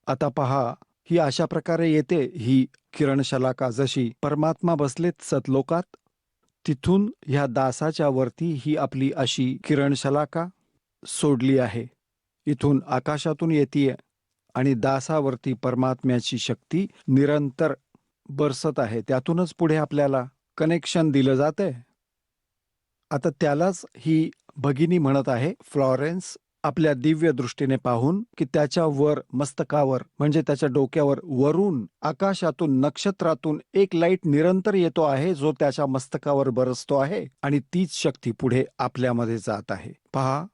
आता पहा, ही अशा प्रकारे येते ही किरणशलाका, जशी परमात्मा बसलेत सतलोकात तिथून ह्या दासाच्या वरती ही आपली अशी किरणशलाका सोडली आहे. इथून आकाशातून येतीये आणि दासावरती परमात्म्याची शक्ती निरंतर बरसत आहे. त्यातूनच पुढे आपल्याला कनेक्शन दिलं जातंय. आता त्यालाच ही भगिनी म्हणत आहे फ्लॉरेन्स आपल्या दिव्य दृष्टीने पाहून की त्याच्या वर मस्तकावर म्हणजे त्याच्या डोक्यावर वरून आकाशातून नक्षत्रातून एक लाईट निरंतर येतो आहे जो त्याच्या मस्तकावर बरसतो आहे आणि तीच शक्ती पुढे आपल्यामध्ये जात आहे. पहा,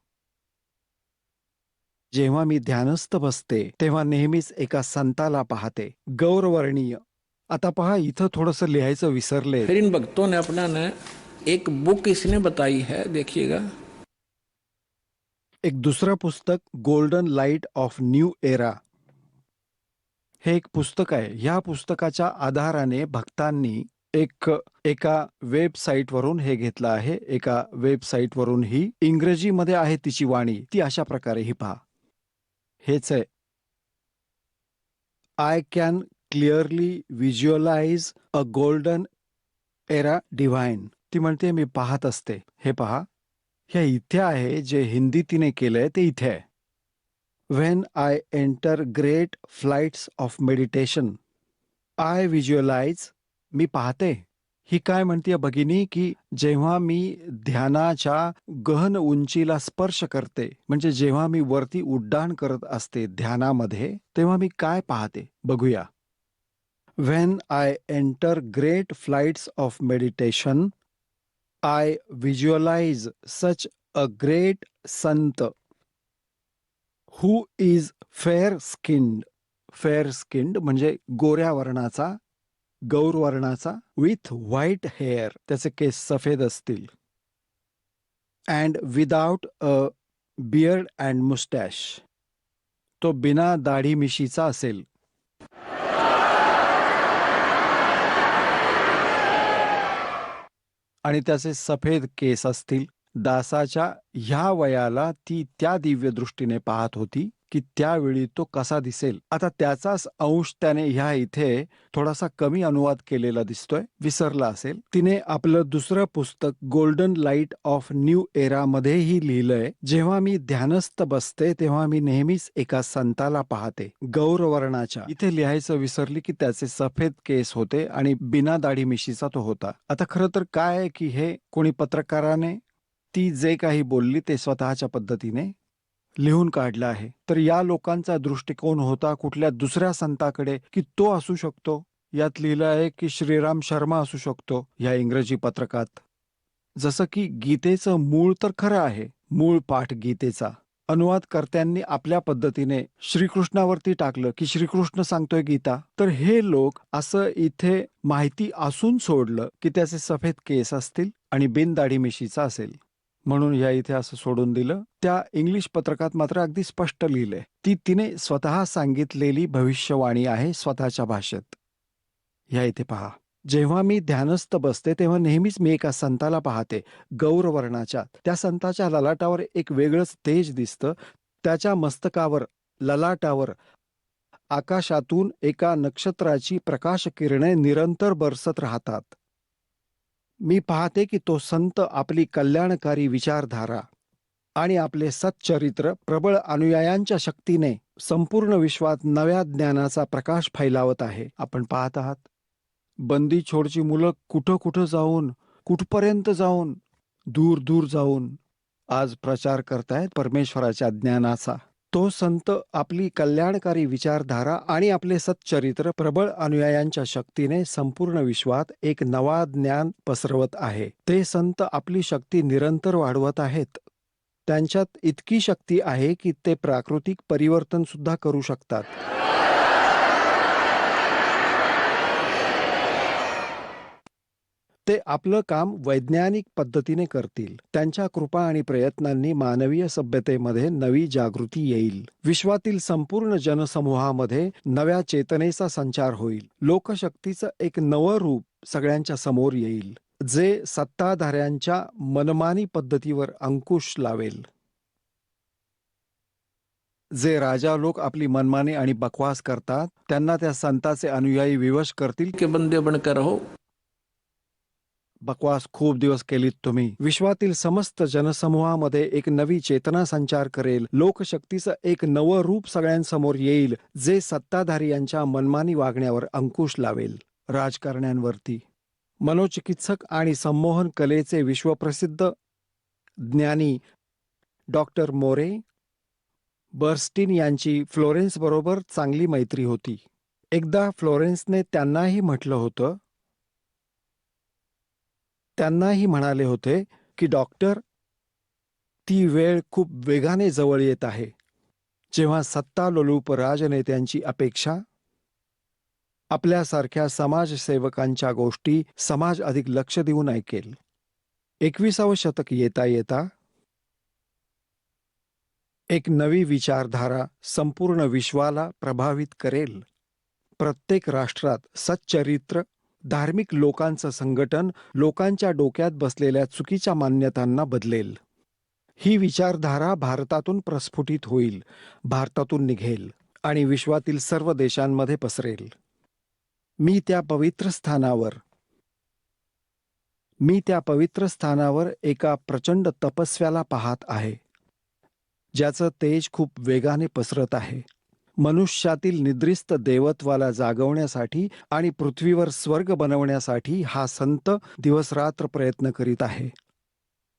जेव्हा मी ध्यानस्थ बसते तेव्हा नेहमीच एका संताला पाहते, गौरवर्णीय. आता पहा, इथं थोडंसं लिहायचं विसरले. फिर इन भक्तों ने अपना न एक बुक इसने बताई है, देखिएगा. एक दुसरं पुस्तक golden light of new era हे एक पुस्तक आहे. ह्या पुस्तकाच्या आधाराने भक्तांनी एका वेबसाईटवरून हे घेतलं आहे. एका वेबसाईटवरून ही इंग्रजीमध्ये आहे तिची वाणी. ती अशा प्रकारे ही पहा, हेच आहे. I can clearly visualise a golden era divine. ती म्हणते मी पाहत असते. हे पहा, ह्या इथे आहे. जे हिंदी तिने केलंय ते इथे आहे. When I enter great flights of meditation I visualise. मी पाहते. ही काय म्हणते भगिनी की जेव्हा मी ध्यानाच्या गहन उंचीला स्पर्श करते म्हणजे जेव्हा मी वरती उड्डाण करत असते ध्यानामध्ये तेव्हा मी काय पाहते बघूया. When I enter great flights of meditation I visualize such a great Sant who is fair-skinned. Fair-skinned म्हणजे गोऱ्या वर्णाचा, गौर वर्णाचा, with white hair. त्याचे केस सफेद असतील. And without a beard and mustache. तो बिना दाढी मिशीचा असेल. आणि त्याचे सफेद केस असतील. दासाच्या ह्या वयाला ती त्या दिव्य दृष्टीने पाहत होती की त्यावेळी तो कसा दिसेल. आता त्याचाच अंश त्याने ह्या इथे थोडासा कमी अनुवाद केलेला दिसतोय, विसरला असेल. तिने आपलं दुसरं पुस्तक golden light of new era मध्येही लिहिलंय, जेव्हा मी ध्यानस्थ बसते तेव्हा मी नेहमीच एका संताला पाहते, गौरवर्णाच्या. इथे लिहायचं विसरली की त्याचे सफेद केस होते आणि बिना दाढी मिशीचा तो होता. आता खरं तर काय आहे की हे कोणी पत्रकाराने ती जे काही बोलली ते स्वतःच्या पद्धतीने लिहून काढलं आहे. तर या लोकांचा दृष्टिकोन होता कुठल्या दुसऱ्या संताकडे की तो असू शकतो. यात लिहिलं आहे की श्रीराम शर्मा असू शकतो या इंग्रजी पत्रकात. जसं की गीतेचं मूळ तर खरं आहे, मूळ पाठ गीतेचा अनुवादकर्त्यांनी आपल्या पद्धतीने श्रीकृष्णावरती टाकलं की श्रीकृष्ण सांगतोय गीता. तर हे लोक असं इथे माहिती असून सोडलं की त्याचे सफेद केस असतील आणि बिन दाढी मिशीचा असेल म्हणून या इथे असं सोडून दिलं. त्या इंग्लिश पत्रकात मात्र अगदी स्पष्ट लिहिलंय. ती तिने स्वतः सांगितलेली भविष्यवाणी आहे स्वतःच्या भाषेत. या इथे पहा, जेव्हा मी ध्यानस्थ बसते तेव्हा नेहमीच मी एका संताला पाहते, गौरवर्णाच्या. त्या संताच्या ललाटावर एक वेगळंच तेज दिसतं. त्याच्या मस्तकावर, ललाटावर आकाशातून एका नक्षत्राची प्रकाश किरणे निरंतर बरसत राहतात. मी पाहते की तो संत आपली कल्याणकारी विचारधारा आणि आपले सच्चरित्र प्रबळ अनुयायांच्या शक्तीने संपूर्ण विश्वात नव्या ज्ञानाचा प्रकाश फैलावत आहे. आपण पाहत आहात बंदी छोडची मुलं कुठं कुठं जाऊन, कुठपर्यंत जाऊन, दूर दूर जाऊन आज प्रचार करतायत परमेश्वराच्या ज्ञानाचा. तो संत आपली कल्याणकारी विचारधारा आणि आपले सच्चरित्र प्रबळ अनुयायांच्या शक्तीने संपूर्ण विश्वात एक नवा ज्ञान पसरवत आहे. ते संत आपली शक्ती निरंतर वाढवत आहेत. त्यांच्यात इतकी शक्ती आहे की ते प्राकृतिक परिवर्तन सुद्धा करू शकतात. ते आपलं काम वैज्ञानिक पद्धतीने करतील. त्यांच्या कृपा आणि प्रयत्नांनी मानवीय सभ्यतेमध्ये नवी जागृती येईल. विश्वातील संपूर्ण जनसमूहामध्ये नव्या चेतनेचा संचार होईल. लोकशक्तीचं एक नवं रूप सगळ्यांच्या समोर येईल, जे सत्ताधाऱ्यांच्या मनमानी पद्धतीवर अंकुश लावेल. जे राजा लोक आपली मनमानी आणि बकवास करतात त्यांना त्या संताचे अनुयायी विवश करतील के बंदे बनकर रहो. बकवास खूप दिवस केलीत तुम्ही. विश्वातील समस्त जनसमूहामध्ये एक नवी चेतना संचार करेल. लोकशक्तीचं एक नवं रूप सगळ्यांसमोर येईल, जे सत्ताधारी यांच्या मनमानी वागण्यावर अंकुश लावेल. राजकारण्यांवरती मनोचिकित्सक आणि संमोहन कलेचे विश्वप्रसिद्ध ज्ञानी डॉक्टर मोरे बर्स्टीन यांची फ्लोरेन्सबरोबर चांगली मैत्री होती. एकदा फ्लोरेन्सने त्यांनाही म्हणाले होते की डॉक्टर, ती वेळ खूप वेगाने जवळ येत आहे जेव्हा सत्तालोलूप राजनेत्यांची अपेक्षा आपल्यासारख्या समाजसेवकांच्या गोष्टी समाज अधिक लक्ष देऊन ऐकेल. 21वे शतक येता येता एक नवी विचारधारा संपूर्ण विश्वाला प्रभावित करेल. प्रत्येक राष्ट्रात सच्चरित्र धार्मिक लोकांचं संघटन लोकांच्या डोक्यात बसलेल्या चुकीच्या मान्यतांना बदलेल. ही विचारधारा भारतातून प्रस्फुटित होईल, भारतातून निघेल आणि विश्वातील सर्व देशांमध्ये पसरेल. मी त्या पवित्र स्थानावर एका प्रचंड तपस्व्याला पाहत आहे, ज्याचं तेज खूप वेगाने पसरत आहे. मनुष्यातील निद्रिस्त देवत्वाला जागवण्यासाठी आणि पृथ्वीवर स्वर्ग बनवण्यासाठी हा संत दिवसरात्र प्रयत्न करीत आहे.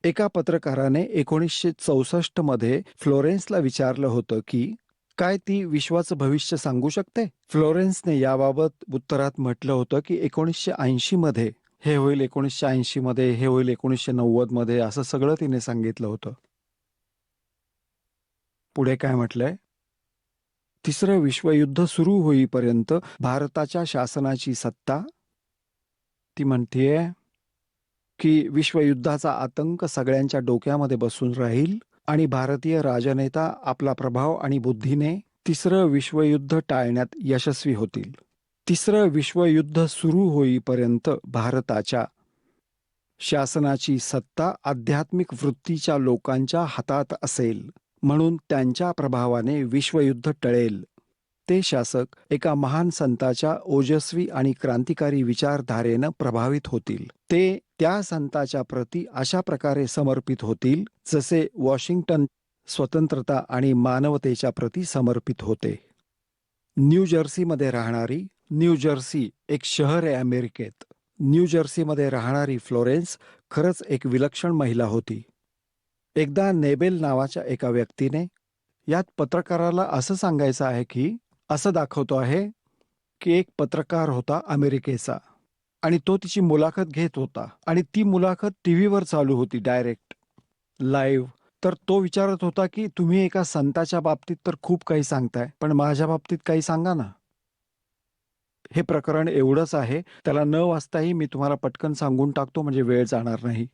एका पत्रकाराने 1964 मध्ये फ्लोरेन्सला विचारलं होतं की काय ती विश्वाचं भविष्य सांगू शकते. फ्लोरेन्सने याबाबत उत्तरात म्हटलं होतं की 1980 मध्ये हे होईल, 1980 मध्ये हे होईल, 1990 मध्ये, असं सगळं तिने सांगितलं होतं. पुढे काय म्हटलंय? तिसरं विश्वयुद्ध सुरू होईपर्यंत भारताच्या शासनाची सत्ता, ती म्हणतीये की विश्वयुद्धाचा आतंक सगळ्यांच्या डोक्यामध्ये बसून राहील आणि भारतीय राजनेता आपला प्रभाव आणि बुद्धीने तिसरं विश्वयुद्ध टाळण्यात यशस्वी होतील. तिसरं विश्वयुद्ध सुरू होईपर्यंत भारताच्या शासनाची सत्ता आध्यात्मिक वृत्तीच्या लोकांच्या हातात असेल, म्हणून त्यांच्या प्रभावाने विश्वयुद्ध टळेल. ते शासक एका महान संताच्या ओजस्वी आणि क्रांतिकारी विचारधारेनं प्रभावित होतील. ते त्या संताच्या प्रती अशा प्रकारे समर्पित होतील जसे वॉशिंग्टन स्वतंत्रता आणि मानवतेच्या प्रती समर्पित होते. न्यू जर्सी एक शहर आहे अमेरिकेत. न्यू जर्सीमध्ये राहणारी फ्लोरेन्स खरंच एक विलक्षण महिला होती. एकदा नेबेल नावाच्या एका व्यक्तीने यात पत्रकाराला असं सांगायचं आहे की असं दाखवतो आहे की एक पत्रकार होता अमेरिकेचा आणि तो तिची मुलाखत घेत होता आणि ती मुलाखत टीव्हीवर चालू होती, डायरेक्ट लाईव्ह. तर तो विचारत होता की तुम्ही एका संताच्या बाबतीत तर खूप काही सांगताय, पण माझ्या बाबतीत काही सांगा ना. हे प्रकरण एवढंच आहे, त्याला न वाचताही मी तुम्हाला पटकन सांगून टाकतो म्हणजे वेळ जाणार नाही.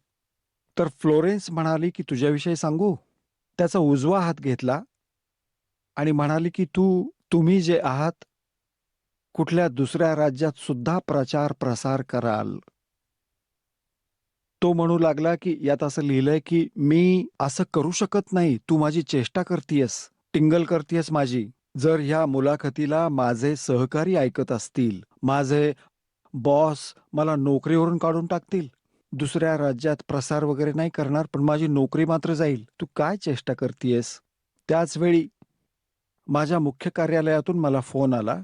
तर फ्लोरेन्स म्हणाली की तुझ्याविषयी सांगू. त्याचा उजवा हात घेतला आणि म्हणाली की तुम्ही जे आहात कुठल्या दुसऱ्या राज्यात सुद्धा प्रचार प्रसार कराल. तो म्हणू लागला की यात असं लिहिलंय की मी असं करू शकत नाही, तू माझी चेष्टा करतीयस, टिंगल करतीयस माझी. जर ह्या मुलाखतीला माझे सहकारी ऐकत असतील, माझे बॉस मला नोकरीवरून काढून टाकतील, दुसऱ्या राज्यात प्रसार वगैरे नाही करणार, पण माझी नोकरी मात्र जाईल, तू काय चेष्टा करतीयस. त्याच वेळी माझ्या मुख्य कार्यालयातून मला फोन आला.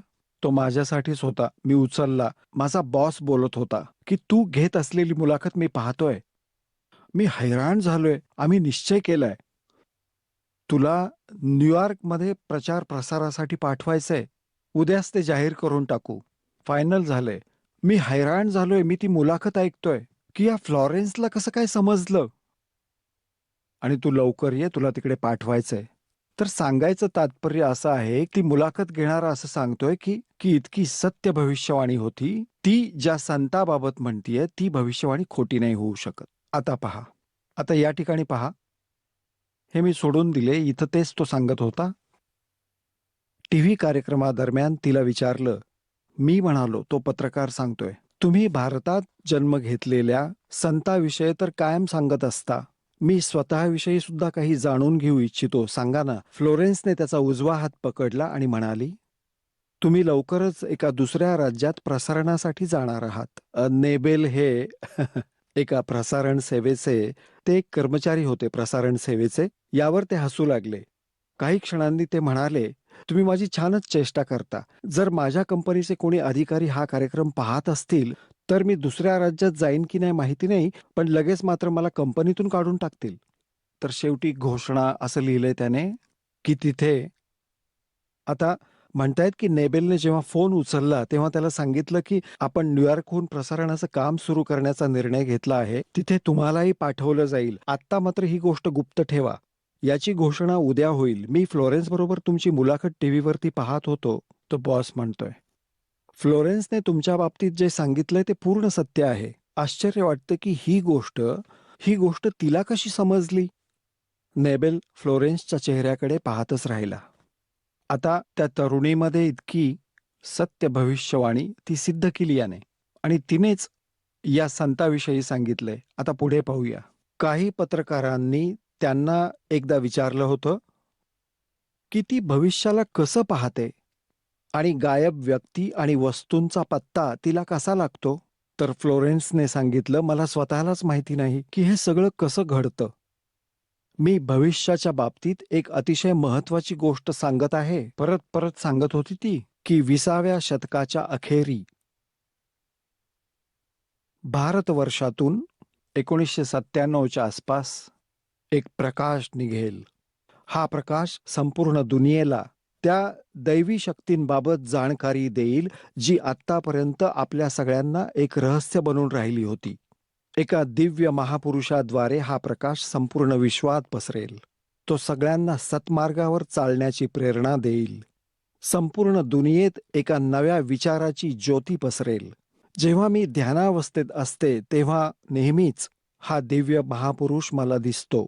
तो माझ्यासाठीच होता. मी उचलला. माझा बॉस बोलत होता की तू घेत असलेली मुलाखत मी पाहतोय. मी हैराण झालोय. आम्ही निश्चय केलाय, तुला न्यूयॉर्कमध्ये प्रचार प्रसारासाठी पाठवायचंय. उद्याच ते जाहीर करून टाकू. फायनल झालंय. मी हैराण झालोय. मी ती मुलाखत ऐकतोय की या फ्लॉरेन्सला कसं काय समजलं आणि तू लवकर ये, तुला तिकडे पाठवायचंय. तर सांगायचं तात्पर्य असं आहे की मुलाखत घेणारा असं सांगतोय की इतकी सत्य भविष्यवाणी होती, ती ज्या संताबाबत म्हणतीये ती भविष्यवाणी खोटी नाही होऊ शकत. आता पहा, आता या ठिकाणी पहा, हे मी सोडून दिले, इथं तेच तो सांगत होता. टीव्ही कार्यक्रमादरम्यान तिला विचारलं. मी म्हणालो, तो पत्रकार सांगतोय, तुम्ही भारतात जन्म घेतलेल्या संताविषयी तर कायम सांगत असता, मी स्वतःविषयी सुद्धा काही जाणून घेऊ इच्छितो, सांगा ना. फ्लोरेन्सने त्याचा उजवा हात पकडला आणि म्हणाली, तुम्ही लवकरच एका दुसऱ्या राज्यात प्रसारणासाठी जाणार आहात. नेबेल हे एका प्रसारण सेवेचे ते एक कर्मचारी होते प्रसारण सेवेचे. यावर ते हसू लागले. काही क्षणांनी ते म्हणाले, तुम्ही माझी छानच चेष्टा करता. जर माझ्या कंपनीचे कोणी अधिकारी हा कार्यक्रम पाहत असतील तर मी दुसऱ्या राज्यात जाईन की नाही माहिती नाही, पण लगेच मात्र मला कंपनीतून काढून टाकतील. तर शेवटी घोषणा असं लिहिलंय त्याने की तिथे आता म्हणतायत की नेबेलने जेव्हा फोन उचलला तेव्हा त्याला सांगितलं की आपण न्यूयॉर्कहून प्रसारणाचं काम सुरू करण्याचा निर्णय घेतला आहे. तिथे तुम्हालाही पाठवलं जाईल. आत्ता मात्र ही गोष्ट गुप्त ठेवा. याची घोषणा उद्या होईल. मी फ्लोरेन्स बरोबर तुमची मुलाखत टीव्हीवरती पाहत होतो. तो बॉस म्हणतोय. फ्लोरेन्सने तुमच्या बाबतीत जे सांगितलंय ते पूर्ण सत्य आहे. आश्चर्य वाटतं की ही गोष्ट तिला कशी समजली. नेबेल फ्लोरेन्सच्या चेहऱ्याकडे पाहतच राहिला. आता त्या तरुणीमध्ये इतकी सत्य भविष्यवाणी ती सिद्ध केली याने आणि तिनेच या संताविषयी सांगितलंय. आता पुढे पाहूया. काही पत्रकारांनी त्यांना एकदा विचारलं होतं की ती भविष्याला कसं पाहते आणि गायब व्यक्ती आणि वस्तूंचा पत्ता तिला कसा लागतो. तर फ्लोरेन्सने सांगितलं, मला स्वतःलाच माहिती नाही की हे सगळं कसं घडतं. मी भविष्याच्या बाबतीत एक अतिशय महत्वाची गोष्ट सांगत आहे. परत परत सांगत होती ती की 20व्या शतकाच्या अखेरी भारतवर्षातून 1997च्या आसपास एक प्रकाश निघेल. हा प्रकाश संपूर्ण दुनियेला त्या दैवी शक्तींबाबत जाणकारी देईल जी आत्तापर्यंत आपल्या सगळ्यांना एक रहस्य बनून राहिली होती. एका दिव्य महापुरुषाद्वारे हा प्रकाश संपूर्ण विश्वात पसरेल. तो सगळ्यांना सत्मार्गावर चालण्याची प्रेरणा देईल. संपूर्ण दुनियेत एका नव्या विचाराची ज्योती पसरेल. जेव्हा मी ध्यानावस्थेत असते तेव्हा नेहमीच हा दिव्य महापुरुष मला दिसतो.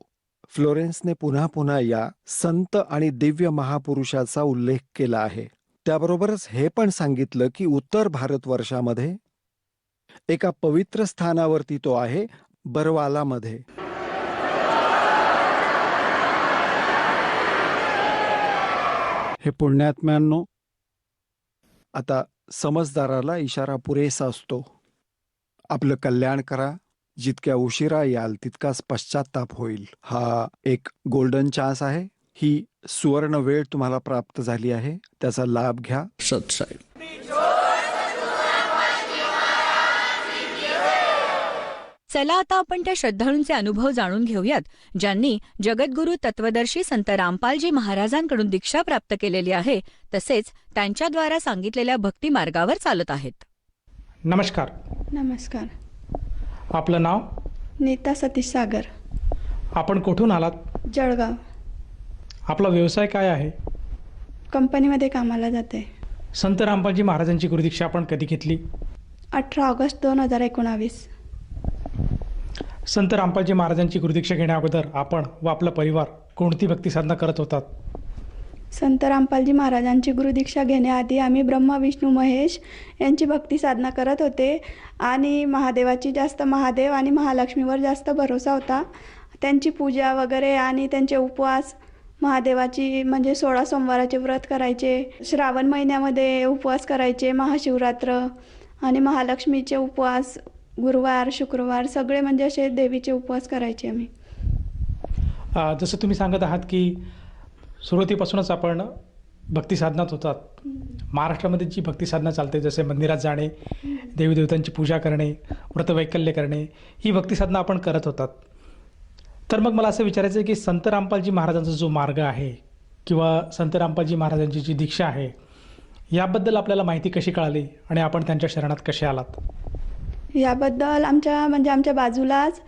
फ्लोरेन्सने पुन्हा पुन्हा या संत आणि दिव्य महापुरुषाचा उल्लेख केला आहे. त्याबरोबरच हे पण सांगितलं की उत्तर भारतवर्षामध्ये एका पवित्र स्थानावरती तो आहे, बरवालामध्ये. हे पुण्यात्म्यांनो, आता समजदाराला इशारा पुरेसा असतो. आपलं कल्याण करा. जितक्या उशिरा याल तितकाच पश्चाताप होईल. हा एक गोल्डन चान्स आहे. ही सुवर्ण वेळ तुम्हाला प्राप्त झाली आहे. त्याचा लाभ घ्या. सत्साई. चला आता आपण त्या श्रद्धाळूंचे अनुभव जाणून घेऊयात ज्यांनी जगद्गुरू तत्वदर्शी संत रामपालजी महाराजांकडून दीक्षा प्राप्त केलेली आहे, तसेच त्यांच्याद्वारा सांगितलेल्या भक्ती मार्गावर चालत आहेत. नमस्कार. नमस्कार. आपलं नाव? नीता सतीश सागर. आपण कुठून आलात? जळगाव. आपला व्यवसाय काय आहे? कंपनीमध्ये कामाला जाते. संत रामपालजी महाराजांची गुरुदीक्षा आपण कधी घेतली? 18 ऑगस्ट 2019. संत रामपालजी महाराजांची गुरुदीक्षा घेण्या अगोदर आपण व आपला परिवार कोणती भक्ती साधना करत होतात? संत रामपालजी महाराजांची गुरुदीक्षा घेण्याआधी आम्ही ब्रह्मा विष्णू महेश यांची भक्ती साधना करत होते आणि महादेव आणि महालक्ष्मीवर जास्त भरोसा होता. त्यांची पूजा वगैरे आणि त्यांचे उपवास, महादेवाची म्हणजे 16 सोमवाराचे व्रत करायचे, श्रावण महिन्यामध्ये उपवास करायचे, महाशिवरात्र आणि महालक्ष्मीचे उपवास, गुरुवार शुक्रवार सगळे म्हणजे असे देवीचे उपवास करायचे आम्ही. जसं तुम्ही सांगत आहात की सुरुवातीपासूनच आपण भक्ती साधनात होतात. महाराष्ट्रामध्ये जी भक्ती साधना चालते, जसे मंदिरात जाणे, देवी देवतांची पूजा करणे, व्रतवैकल्य करणे, ही भक्ती साधना आपण करत होतात. तर मग मला असं विचारायचं आहे की संत रामपालजी महाराजांचा जो मार्ग आहे किंवा संत रामपालजी महाराजांची जी दीक्षा आहे याबद्दल आपल्याला माहिती कशी कळाली आणि आपण त्यांच्या शरणात कसे आलात? याबद्दल आमच्या बाजूलाच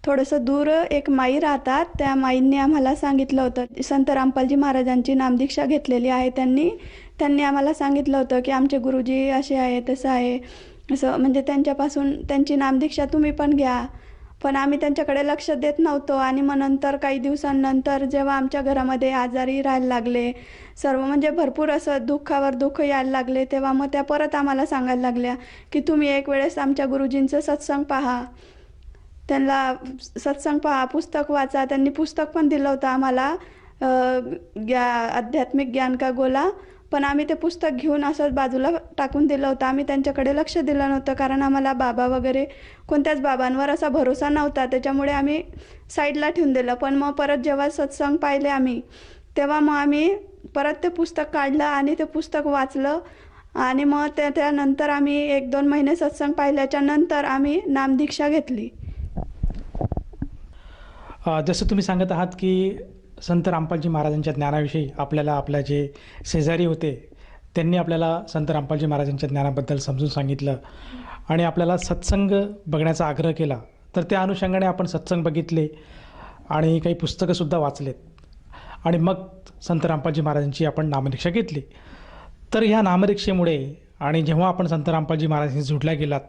थोडंसं दूर एक माई राहतात. त्या माईंनी आम्हाला सांगितलं होतं, संत रामपालजी महाराजांची नामदीक्षा घेतलेली आहे त्यांनी आम्हाला सांगितलं होतं की आमचे गुरुजी असे आहे तसं आहे, असं म्हणजे त्यांच्यापासून त्यांची नामदीक्षा तुम्ही पण घ्या. पण आम्ही त्यांच्याकडे लक्ष देत नव्हतो. आणि मग नंतर काही दिवसांनंतर जेव्हा आमच्या घरामध्ये आजारी राहायला लागले, सर्व म्हणजे भरपूर असं दुःखावर दुःख यायला लागले, तेव्हा मग त्या परत आम्हाला सांगायला लागल्या की तुम्ही एक वेळेस आमच्या गुरुजींचं सत्संग पहा, त्यांना सत्संग पहा, पुस्तक वाचा. त्यांनी पुस्तक पण दिलं होतं आम्हाला, आध्यात्मिक ज्ञान का गोला पण आम्ही ते पुस्तक घेऊन असं बाजूला टाकून दिलं होतं. आम्ही त्यांच्याकडे लक्ष दिलं नव्हतं, कारण आम्हाला बाबा वगैरे कोणत्याच बाबांवर असा भरोसा नव्हता. त्याच्यामुळे आम्ही साईडला ठेवून दिलं. पण मग परत जेव्हा सत्संग पाहिले आम्ही, तेव्हा मग आम्ही परत ते पुस्तक काढलं आणि ते पुस्तक वाचलं. आणि मग त्यानंतर आम्ही 1-2 महिने सत्संग पाहिल्याच्या नंतर आम्ही नामदीक्षा घेतली. जसं तुम्ही सांगत आहात की संत रामपालजी महाराजांच्या ज्ञानाविषयी आपल्याला आपल्या जे शेजारी होते त्यांनी आपल्याला संत रामपालजी महाराजांच्या ज्ञानाबद्दल समजून सांगितलं आणि आपल्याला सत्संग बघण्याचा आग्रह केला. तर त्या अनुषंगाने आपण सत्संग बघितले आणि काही पुस्तकंसुद्धा वाचलेत आणि मग संत रामपालजी महाराजांची आपण नामदीक्षा घेतली. तर ह्या नामदीक्षेमुळे आणि जेव्हा आपण संत रामपालजी महाराजांशी जुडल्या गेलात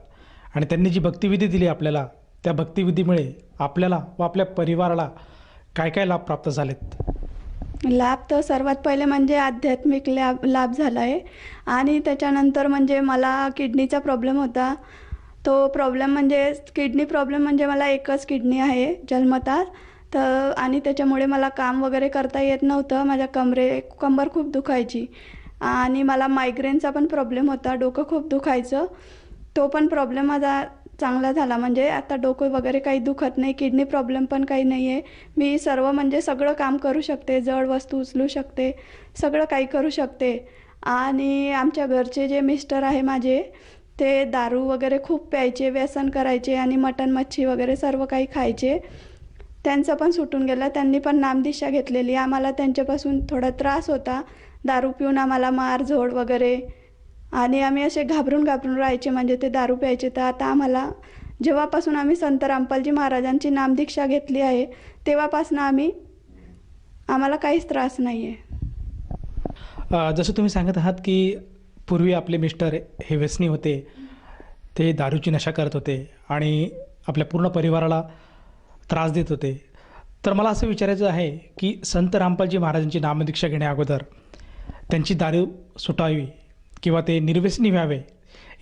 आणि त्यांनी जी भक्तिविधी दिली आपल्याला, त्या भक्तिविधीमुळे आपल्याला व आपल्या परिवाराला काय काय लाभ प्राप्त झालेत? लाभ तर सर्वात पहिले म्हणजे आध्यात्मिक लाभ झाला आहे. आणि त्याच्यानंतर म्हणजे मला किडनीचा प्रॉब्लेम होता. तो प्रॉब्लेम म्हणजे किडनी प्रॉब्लेम म्हणजे मला एकच किडनी आहे जन्मतः. तर आणि त्याच्यामुळे मला काम वगैरे करता येत नव्हतं. माझ्या कंबर खूप दुखायची आणि मला मायग्रेनचा पण प्रॉब्लेम होता. डोकं खूप दुखायचं. तो पण प्रॉब्लेम माझा चांगला झाला. म्हणजे आता डोकं वगैरे काही दुखत नाही. किडनी प्रॉब्लेम पण काही नाही आहे. मी सर्व म्हणजे सगळं काम करू शकते. जड वस्तू उचलू शकते. सगळं काही करू शकते. आणि आमच्या घरचे जे मिस्टर आहे माझे, ते दारू वगैरे खूप प्यायचे, व्यसन करायचे आणि मटण मच्छी वगैरे सर्व काही खायचे. त्यांचं पण सुटून गेलं. त्यांनी पण नामदीक्षा घेतलेली. आम्हाला त्यांच्यापासून थोडा त्रास होता. दारू पिऊन आम्हाला मारझोड वगैरे आणि आम्ही असे घाबरून राहायचे, म्हणजे ते दारू प्यायचे. तर आता आम्हाला जेव्हापासून आम्ही संत रामपालजी महाराजांची नामदीक्षा घेतली आहे, तेव्हापासून आम्हाला काहीच त्रास नाही आहे. जसं तुम्ही सांगत आहात की पूर्वी आपले मिस्टर हे व्यसनी होते, ते दारूची नशा करत होते आणि आपल्या पूर्ण परिवाराला त्रास देत होते. तर मला असं विचारायचं आहे की संत रामपालजी महाराजांची नामदीक्षा घेण्या अगोदर त्यांची दारू सुटावी किंवा ते निर्व्यसनी व्हावे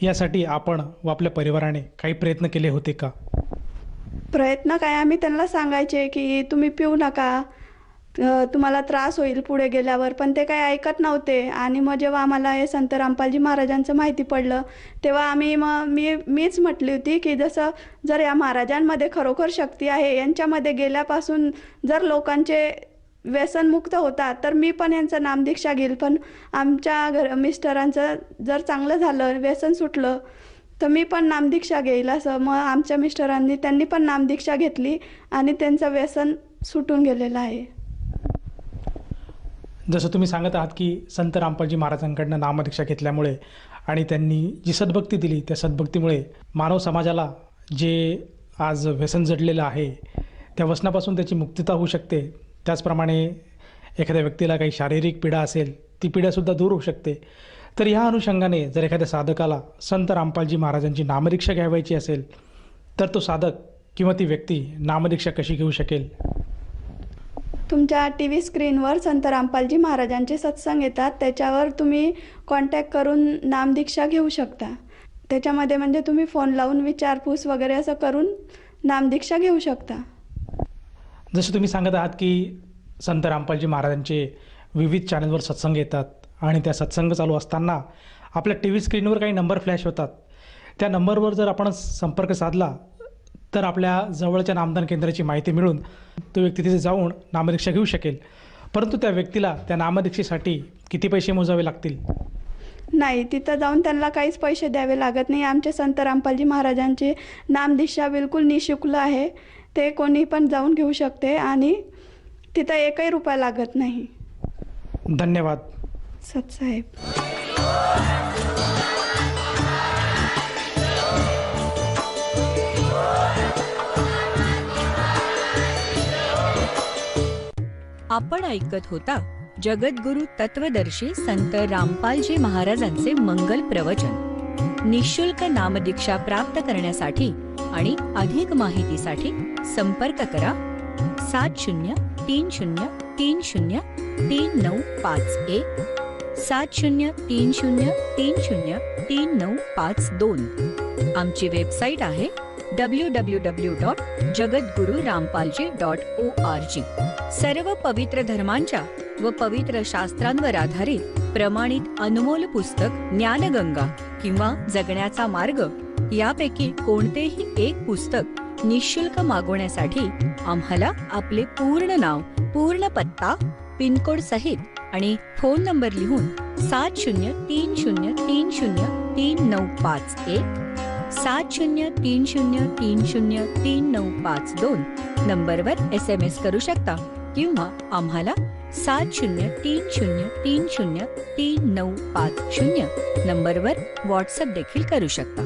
यासाठी आपण व आपल्या परिवाराने काही प्रयत्न केले होते का? प्रयत्न काय, आम्ही त्यांना सांगायचे की तुम्ही पिऊ नका, तुम्हाला त्रास होईल पुढे गेल्यावर. पण ते काही ऐकत नव्हते. आणि मग जेव्हा आम्हाला हे संत रामपालजी महाराजांचं माहिती पडलं, तेव्हा मीच म्हटली होती की जर या महाराजांमध्ये खरोखर शक्ती आहे, यांच्यामध्ये गेल्यापासून जर लोकांचे व्यसनमुक्त होतात, तर मी पण यांचं नामदीक्षा घेईल. पण आमच्या मिस्टरांचं जर चांगलं झालं, व्यसन सुटलं, तर मी पण नामदीक्षा घेईल असं. मग आमच्या मिस्टरांनी त्यांनी पण नामदीक्षा घेतली आणि त्यांचं व्यसन सुटून गेलेलं आहे. जसं तुम्ही सांगत आहात की संत रामपालजी महाराजांकडनं नामदीक्षा घेतल्यामुळे आणि त्यांनी जी सद्भक्ती दिली, त्या सद्भक्तीमुळे मानव समाजाला जे आज व्यसन जडलेलं आहे, त्या व्यसनापासून त्याची मुक्तता होऊ शकते. त्याचप्रमाणे एखाद्या व्यक्तीला काही शारीरिक पीडा असेल, ती पीडासुद्धा दूर होऊ शकते. तर ह्या अनुषंगाने जर एखाद्या साधकाला संत रामपालजी महाराजांची नामदीक्षा घ्यावयाची असेल, तर तो साधक किंवा ती व्यक्ती नामदीक्षा कशी घेऊ शकेल? तुमच्या TV स्क्रीनवर संत रामपालजी महाराजांचे सत्संग येतात. त्याच्यावर तुम्ही कॉन्टॅक्ट करून नामदीक्षा घेऊ शकता. त्याच्यामध्ये म्हणजे तुम्ही फोन लावून विचारपूस वगैरे असं करून नामदीक्षा घेऊ शकता. जसं तुम्ही सांगत आहात की संत रामपालजी महाराजांचे विविध चॅनलवर सत्संग येतात आणि त्या सत्संग चालू असताना आपल्या TV स्क्रीनवर काही नंबर फ्लॅश होतात. त्या नंबरवर जर आपण संपर्क साधला तर आपल्या जवळच्या नामदान केंद्राची माहिती मिळून तो व्यक्ती तिथे जाऊन नामदीक्षा घेऊ शकेल. परंतु त्या व्यक्तीला त्या नामदीक्षेसाठी किती पैसे मोजावे लागतील? नाही, तिथं जाऊन त्यांना काहीच पैसे द्यावे लागत नाही. आमचे संत रामपालजी महाराजांची नामदीक्षा बिलकुल निःशुल्क आहे. ते कोणी पण जाऊन घेऊ शकते आणि तिथं एकही रुपया लागत नाही. धन्यवाद सतसाहेब. आपण ऐकत होता जगद्गुरु तत्वदर्शी संत रामपालजी महाराजांचे मंगल प्रवचन. निःशुल्क नामदीक्षा प्राप्त करण्यासाठी आणि अधिक माहितीसाठी संपर्क करा 7030303951 7030303952. आमची वेबसाईट आहे www.jagadgururampalji.org. सर्व पवित्र धर्मांच्या व पवित्र शास्त्रांवर आधारित प्रमाणित अनमोल पुस्तक ज्ञानगंगा किंवा जगण्याचा मार्ग यापैकी कोणतेही एक पुस्तक निःशुल्क मागवण्यासाठी आम्हाला आपले पूर्ण नाव, पूर्ण पत्ता, पिनकोड सहित आणि फोन नंबर लिहून 7030303951 7030303952 नंबरवर SMS करू शकता किंवा आम्हाला 7030303950 नंबरवर व्हॉट्सअप देखील करू शकता.